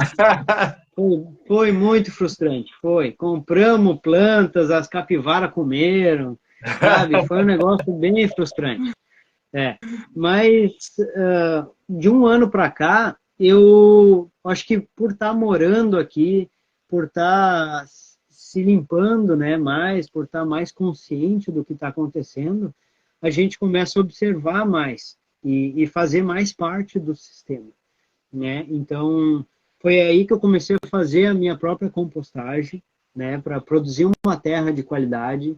Foi muito frustrante, foi. Compramos plantas, as capivaras comeram, sabe? Foi um negócio bem frustrante. Mas de um ano para cá, eu acho que por estar morando aqui, por estar se limpando, né, mais, por estar mais consciente do que está acontecendo, a gente começa a observar mais e fazer mais parte do sistema, né? Então, foi aí que eu comecei a fazer a minha própria compostagem, né, para produzir uma terra de qualidade.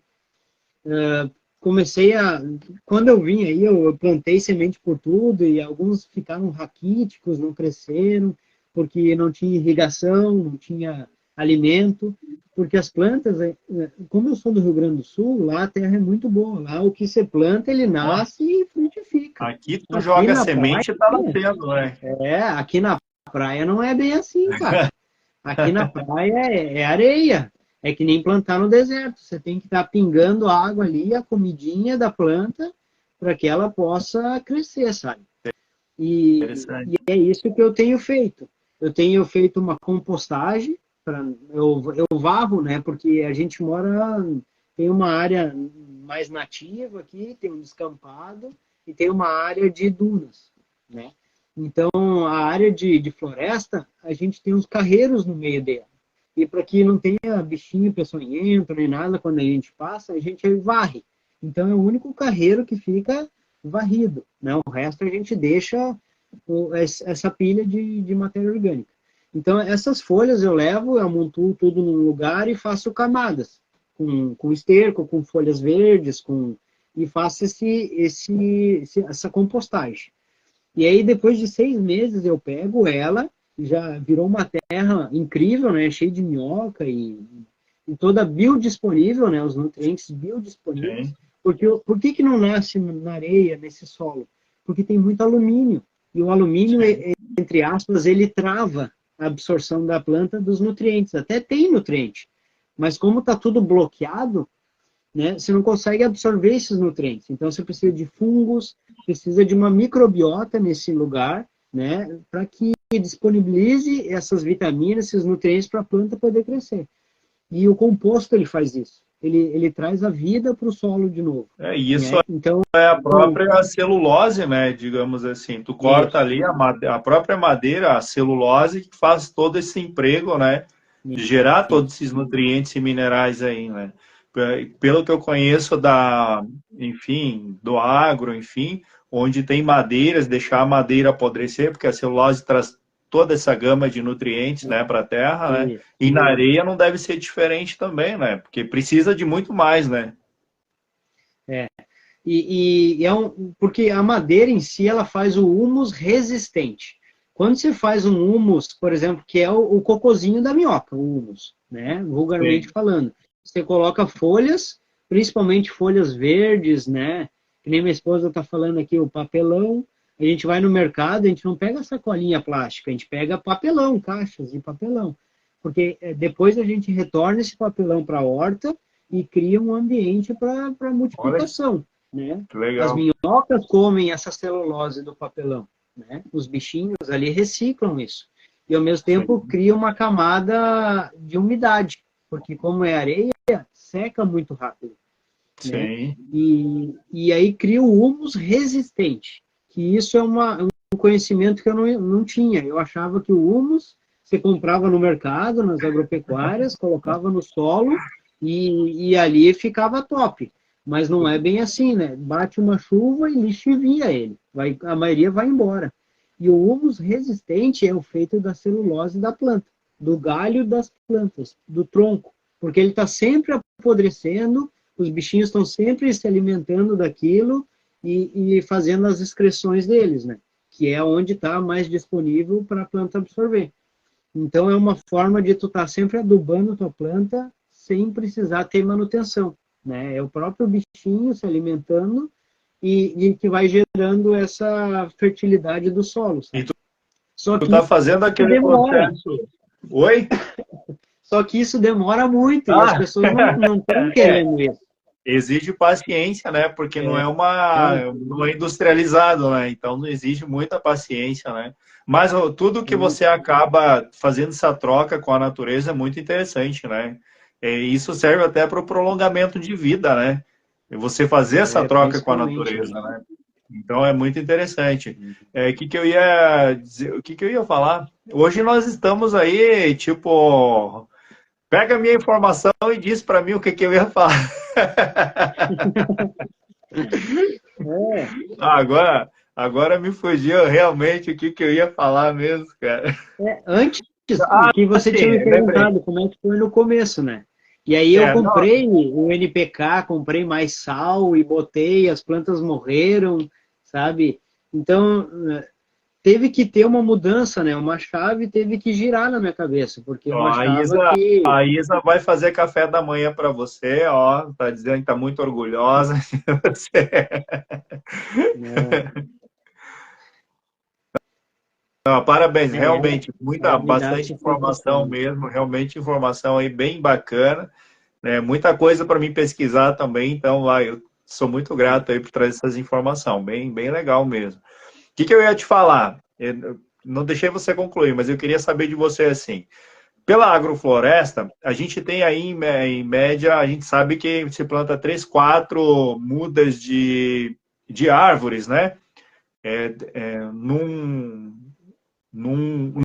Comecei a... Quando eu vim aí, eu plantei semente por tudo e alguns ficaram raquíticos, não cresceram, porque não tinha irrigação, não tinha alimento, porque as plantas, como eu sou do Rio Grande do Sul, lá a terra é muito boa, lá o que você planta, ele nasce e frutifica. Aqui tu Aqui joga na praia, semente e tá nascendo, né? aqui na praia não é bem assim, cara. Aqui na praia é areia. É que nem plantar no deserto. Você tem que estar pingando água ali, a comidinha da planta, para que ela possa crescer, sabe? E Interessante. é isso que eu tenho feito. Eu tenho feito uma compostagem, eu varro, né? Porque a gente mora, tem uma área mais nativa aqui, tem um descampado e tem uma área de dunas, né? Então, a área de floresta, a gente tem uns carreiros no meio dela. E para que não tenha bichinho peçonhento nem nada quando a gente passa, a gente varre. Então, é o único carreiro que fica varrido, né? O resto a gente deixa essa pilha de matéria orgânica. Então, essas folhas eu levo, eu amontoo tudo num lugar e faço camadas, com esterco, com folhas verdes, e faço essa compostagem. E aí, depois de 6 meses, eu pego ela, já virou uma terra incrível, né? Cheia de minhoca e toda biodisponível, né? Os nutrientes biodisponíveis. Sim. Porque, por que não nasce na areia, nesse solo? Porque tem muito alumínio. E o alumínio, Sim. entre aspas, ele trava a absorção da planta dos nutrientes. Até tem nutriente. Mas como está tudo bloqueado, né, você não consegue absorver esses nutrientes. Então, você precisa de fungos, precisa de uma microbiota nesse lugar, né, para que disponibilize essas vitaminas, esses nutrientes para a planta poder crescer. E o composto, ele faz isso. Ele traz a vida para o solo de novo. É, isso Né? Então, é a própria celulose, né? Digamos assim. Tu corta isso, ali a própria madeira, a celulose, que faz todo esse emprego, né? De gerar todos esses nutrientes e minerais aí, né? Pelo que eu conheço enfim, do agro, enfim, onde tem madeiras, deixar a madeira apodrecer, porque a celulose traz toda essa gama de nutrientes, né, para a terra, né? isso. E na areia não deve ser diferente também, né? Porque precisa de muito mais, né? É. Porque a madeira em si ela faz o humus resistente. Quando você faz um humus, por exemplo, que é o cocôzinho da minhoca, o humus, né? Vulgarmente Sim. falando, você coloca folhas, principalmente folhas verdes, né? Que nem minha esposa está falando aqui, o papelão. A gente vai no mercado, a gente não pega sacolinha plástica, a gente pega papelão, caixas de papelão. Porque depois a gente retorna esse papelão para a horta e cria um ambiente para Olha multiplicação, né? que As legal. minhocas comem essa celulose do papelão, né? Os bichinhos ali reciclam isso. E ao mesmo tempo Sim. cria uma camada de umidade, porque como é areia, seca muito rápido, né? Sim. E aí cria o humus resistente, que isso é um conhecimento que eu não tinha. Eu achava que o humus você comprava no mercado, nas agropecuárias, colocava no solo e ali ficava top. Mas não é bem assim, né? Bate uma chuva e lixivia ele. A maioria vai embora. E o humus resistente é o feito da celulose da planta, do galho das plantas, do tronco, porque ele está sempre apodrecendo, os bichinhos estão sempre se alimentando daquilo e fazendo as excreções deles, né? Que é onde está mais disponível para a planta absorver. Então, é uma forma de tu estar sempre adubando a tua planta sem precisar ter manutenção, né? É o próprio bichinho se alimentando e que vai gerando essa fertilidade do solo, E sabe? Só tu que tá fazendo isso aquele demora. processo. Oi? Só que isso demora muito e as Ah, pessoas não estão é. querendo isso. Exige paciência, né? Porque É, é, não é industrializado, né? Então não exige muita paciência, né? Mas ó, tudo que você acaba fazendo essa troca com a natureza é muito interessante, né? Isso serve até para o prolongamento de vida, né? E você fazer essa troca com a principalmente. natureza, né? Então é muito interessante. Que eu ia dizer, o que eu ia falar? Hoje nós estamos aí, tipo, pega a minha informação e diz para mim o que eu ia falar. É, Agora me fugiu realmente o que eu ia falar mesmo, cara. antes Ah, que você tinha sim, me lembrei. perguntado como é que foi no começo, né? E aí eu Não, comprei o NPK, comprei mais sal e botei, as plantas morreram, sabe? Então, teve que ter uma mudança, né? Uma chave teve que girar na minha cabeça, porque eu ó, achava que... A Isa vai fazer café da manhã para você, ó, tá dizendo que tá muito orgulhosa de você. Né, Não, parabéns, ela, realmente, muita, ela me dá bastante informação sustentação. mesmo, realmente informação aí bem bacana, né? Muita coisa para mim pesquisar também, então, lá, eu sou muito grato aí por trazer essas informações, bem, bem legal mesmo. O que eu ia te falar? Eu não deixei você concluir, mas eu queria saber de você assim. Pela agrofloresta, a gente tem aí, em média, a gente sabe que se planta 3, 4 mudas de árvores, né? Num, num,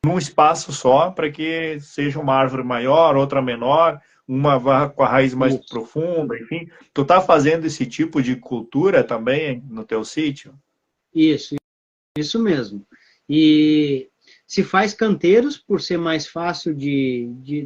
num espaço só, para que seja uma árvore maior, outra menor, uma vá com a raiz mais Isso, profunda, enfim. Tu tá fazendo esse tipo de cultura também no teu sítio? isso, isso mesmo. E se faz canteiros por ser mais fácil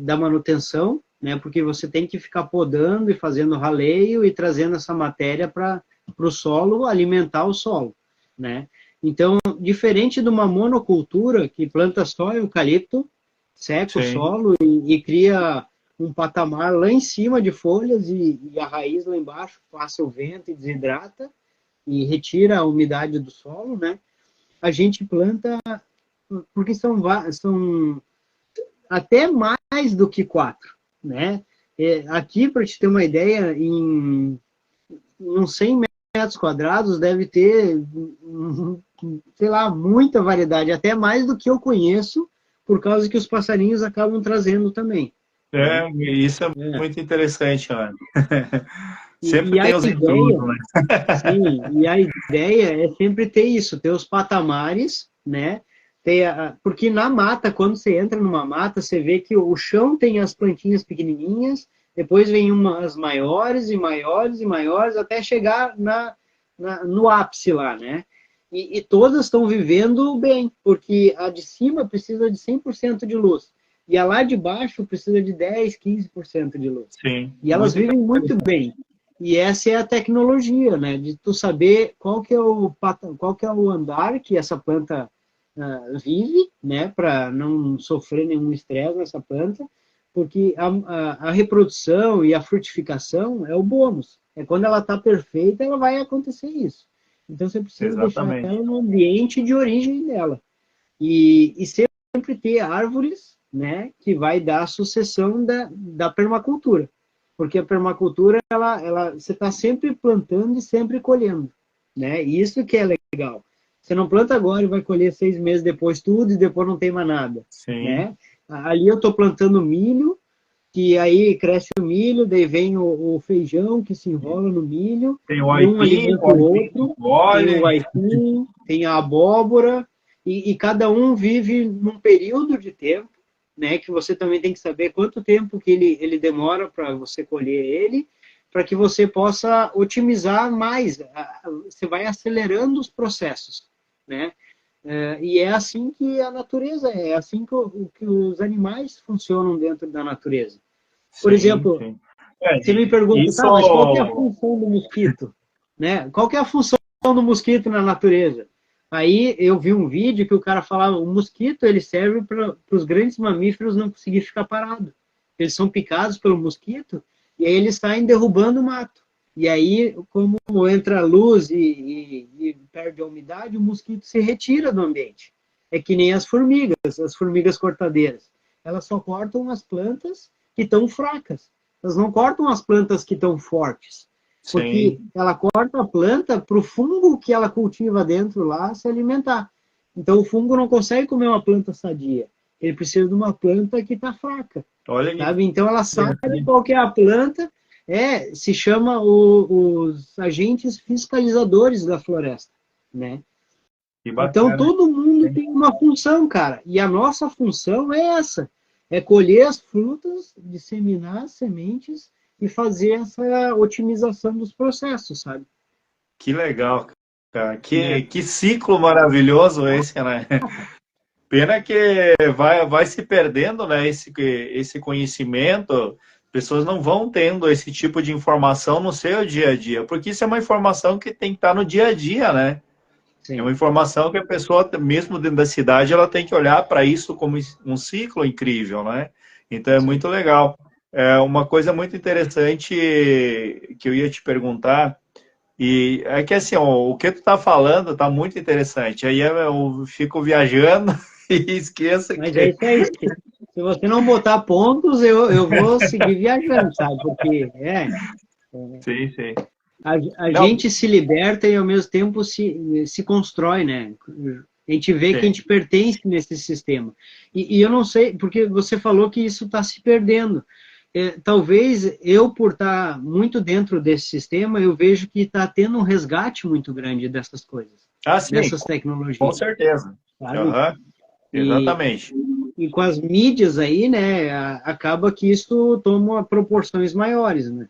da manutenção, né? Porque você tem que ficar podando e fazendo raleio e trazendo essa matéria para o solo, alimentar o solo, né? Então, diferente de uma monocultura que planta só eucalipto, seca o Sim, solo e cria um patamar lá em cima de folhas e a raiz lá embaixo passa o vento e desidrata e retira a umidade do solo, né? A gente planta, porque são até mais do que 4, né? Aqui, para te ter uma ideia, em uns 100 metros quadrados deve ter, sei lá, muita variedade, até mais do que eu conheço, por causa que os passarinhos acabam trazendo também, né? isso é É. muito interessante, Ana. E Sempre a tem os intrusos, ideia, né? sim, e a ideia é sempre ter isso, ter os patamares, né? Porque na mata, quando você entra numa mata, você vê que o chão tem as plantinhas pequenininhas, depois vem umas maiores e maiores e maiores, até chegar no ápice lá, né? E todas estão vivendo bem, porque a de cima precisa de 100% de luz, e a lá de baixo precisa de 10, 15% de luz. Sim, E elas muito vivem muito interessante. bem. E essa é a tecnologia, né? De tu saber qual que é o andar que essa planta vive, né? Para não sofrer nenhum estresse nessa planta, porque a reprodução e a frutificação é o bônus. É quando ela está perfeita, ela vai acontecer isso. Então você precisa deixar Exatamente. ela no ambiente de origem dela. E sempre ter árvores, né? Que vai dar a sucessão da permacultura, porque a permacultura você está sempre plantando e sempre colhendo, né? E isso que é legal. Você não planta agora e vai colher 6 meses depois tudo e depois não tem mais nada, Sim. né? Ali eu estou plantando milho, que aí cresce o milho, daí vem o feijão que se enrola no milho Tem e um o alimenta o aipim que outro. Tem o colhe. aipim, tem a abóbora e cada um vive num período de tempo, né? Que você também tem que saber quanto tempo que ele demora para você colher ele, para que você possa otimizar mais. Você vai acelerando os processos, né? E é assim que a natureza é assim que os animais funcionam dentro da natureza. Por Sim, exemplo, sim. você me pergunta, Isso tá, mas qual que é a função do mosquito? Né? Qual que é a função do mosquito na natureza? Aí eu vi um vídeo que o cara falava, o mosquito ele serve para os grandes mamíferos não conseguir ficar parado. Eles são picados pelo mosquito e aí eles saem derrubando o mato. E aí, como entra a luz e perde a umidade, o mosquito se retira do ambiente. É que nem as formigas cortadeiras. Elas só cortam as plantas que estão fracas. Elas não cortam as plantas que estão fortes, porque sim, ela corta a planta para o fungo que ela cultiva dentro lá se alimentar. Então o fungo não consegue comer uma planta sadia. Ele precisa de uma planta que está fraca, olha que sabe? Então ela sabe interessante, qual que é a planta. Se chama os agentes fiscalizadores da floresta, né? que Então, bacana. todo mundo tem uma função, cara. E a nossa função é essa: é colher as frutas, disseminar as sementes e fazer essa otimização dos processos, sabe? Que legal, cara. É, Que ciclo maravilhoso esse, né? Pena que vai se perdendo, né, esse conhecimento, pessoas não vão tendo esse tipo de informação no seu dia a dia, porque isso é uma informação que tem que estar no dia a dia, né? É uma Sim. informação que a pessoa, mesmo dentro da cidade, ela tem que olhar para isso como um ciclo incrível, né? Então é Sim. muito legal. É uma coisa muito interessante que eu ia te perguntar, e é que assim, ó, o que tu tá falando tá muito interessante. Aí eu fico viajando e esqueço Mas é que. isso aí. Se você não botar pontos, eu vou seguir viajando, sabe? Porque Sim, sim. a Não, gente se liberta e ao mesmo tempo se constrói, né? A gente vê que a sim. gente pertence nesse sistema. E eu não sei, porque você falou que isso está se perdendo. Talvez eu, por estar muito dentro desse sistema, eu vejo que está tendo um resgate muito grande dessas coisas, Ah, sim, dessas com tecnologias, certeza. sabe? Aham, E, exatamente. e com as mídias aí, né, acaba que isso toma proporções maiores, né?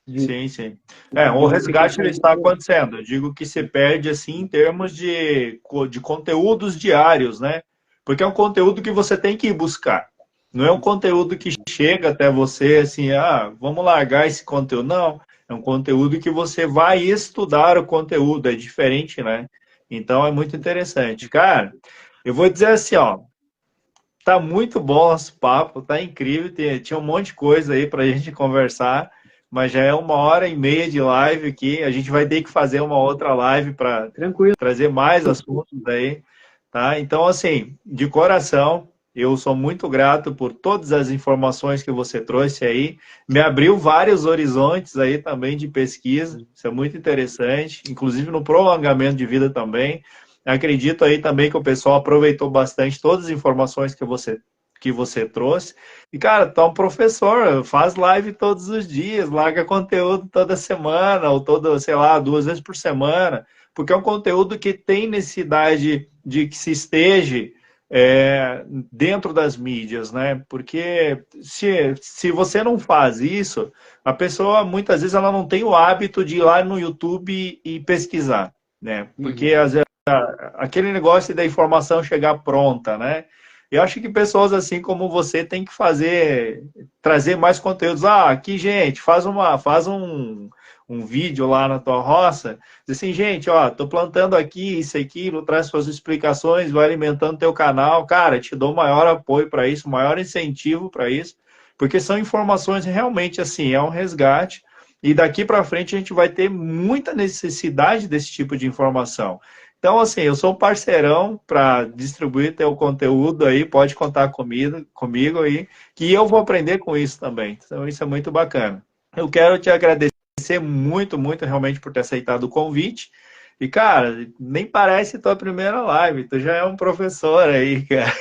De, Sim, sim. É, o de ficar resgate ele está fazendo. acontecendo. Eu digo que se perde assim em termos de conteúdos diários, né? Porque é um conteúdo que você tem que ir buscar. Não é um conteúdo que chega até você assim, ah, vamos largar esse conteúdo. Não, é um conteúdo que você vai estudar o conteúdo, é diferente, né? Então é muito interessante. Cara, eu vou dizer assim, ó, tá muito bom o nosso papo, tá incrível. Tinha um monte de coisa aí pra gente conversar, mas já é 1h30 de live aqui. A gente vai ter que fazer uma outra live para Tranquilo. trazer mais assuntos aí, tá? Então, assim, de coração, eu sou muito grato por todas as informações que você trouxe aí. Me abriu vários horizontes aí também de pesquisa. Isso é muito interessante, inclusive no prolongamento de vida também. Acredito aí também que o pessoal aproveitou bastante todas as informações que você trouxe. E, cara, tu é um professor, faz live todos os dias, larga conteúdo toda semana, ou toda, sei lá, 2 vezes por semana, porque é um conteúdo que tem necessidade de que se esteja dentro das mídias, né? Porque se você não faz isso, a pessoa muitas vezes ela não tem o hábito de ir lá no YouTube e pesquisar, né? Porque Uhum. às vezes aquele negócio da informação chegar pronta, né? Eu acho que pessoas assim como você tem que trazer mais conteúdos. Ah, aqui, gente, faz um vídeo lá na tua roça, diz assim, gente, ó, tô plantando aqui isso e aquilo, traz suas explicações, vai alimentando teu canal, cara, te dou maior apoio para isso, maior incentivo para isso, porque são informações realmente assim, é um resgate. E daqui para frente a gente vai ter muita necessidade desse tipo de informação. Então, assim, eu sou um parceirão para distribuir teu conteúdo aí, pode contar comigo aí, que eu vou aprender com isso também. Então, isso é muito bacana. Eu quero te agradecer muito, muito realmente por ter aceitado o convite. E, cara, nem parece tua primeira live, tu já é um professor aí, cara.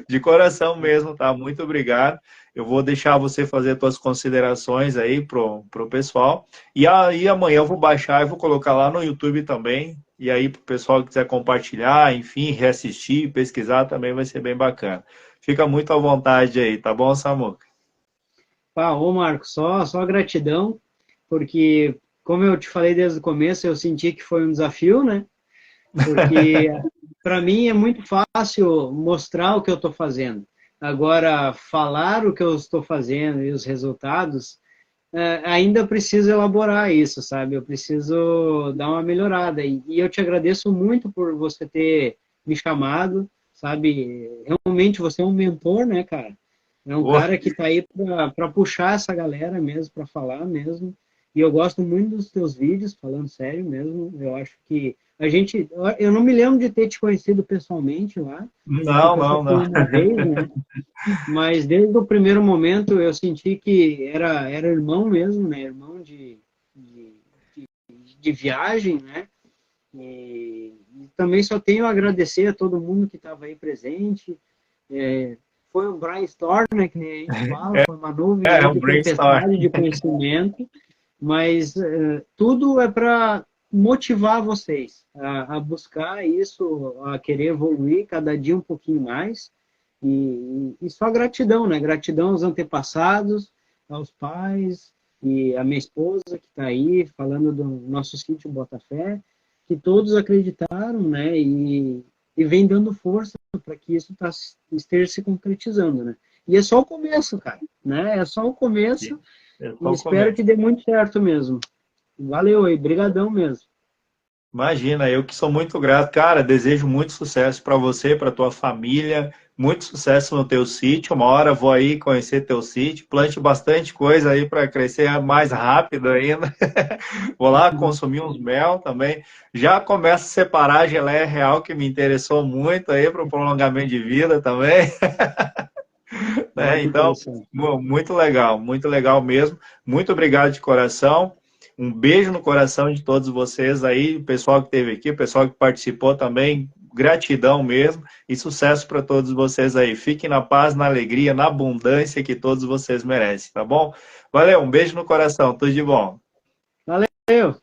De coração mesmo, tá? Muito obrigado. Eu vou deixar você fazer as tuas considerações aí pro pessoal. E aí amanhã eu vou baixar e vou colocar lá no YouTube também. E aí, pro pessoal que quiser compartilhar, enfim, reassistir, pesquisar, também vai ser bem bacana. Fica muito à vontade aí, tá bom, Samuca? Ô Marcos, só gratidão, porque, como eu te falei desde o começo, eu senti que foi um desafio, né? Porque para mim é muito fácil mostrar o que eu estou fazendo. Agora, falar o que eu estou fazendo e os resultados, ainda preciso elaborar isso, sabe? Eu preciso dar uma melhorada. E eu te agradeço muito por você ter me chamado, sabe? Realmente você é um mentor, né, cara? É um Ô, cara que está aí para puxar essa galera mesmo, para falar mesmo. E eu gosto muito dos teus vídeos, falando sério mesmo. Eu acho que a gente. Eu não me lembro de ter te conhecido pessoalmente lá, não, porque eu só não, fui não. uma vez, né? Mas desde o primeiro momento eu senti que era irmão mesmo, né? Irmão de, de viagem, né? E também só tenho a agradecer a todo mundo que estava aí presente. É, foi um brainstorm, né, que nem a gente fala, foi uma nuvem É aí um de brainstorm. tempestade de conhecimento, mas tudo é para motivar vocês a buscar isso, a querer evoluir cada dia um pouquinho mais. E só gratidão, né? Gratidão aos antepassados, aos pais e a minha esposa que está aí falando do nosso sítio Botafé, que todos acreditaram, né? e vem dando força para que isso esteja se concretizando, né? E é só o começo, cara, né? É só o começo e espero que dê muito certo mesmo. Valeu aí, brigadão mesmo. Imagina, eu que sou muito grato. Cara, desejo muito sucesso para você, para tua família, muito sucesso no teu sítio. Uma hora vou aí conhecer teu sítio, plante bastante coisa aí para crescer mais rápido ainda. Vou lá consumir uns mel também. Já começo a separar a geleia real, que me interessou muito aí para o prolongamento de vida também. Olha Né? que Então, interessante. muito legal mesmo. Muito obrigado de coração. Um beijo no coração de todos vocês aí, o pessoal que esteve aqui, o pessoal que participou também. Gratidão mesmo e sucesso para todos vocês aí. Fiquem na paz, na alegria, na abundância que todos vocês merecem, tá bom? Valeu, um beijo no coração, tudo de bom. Valeu!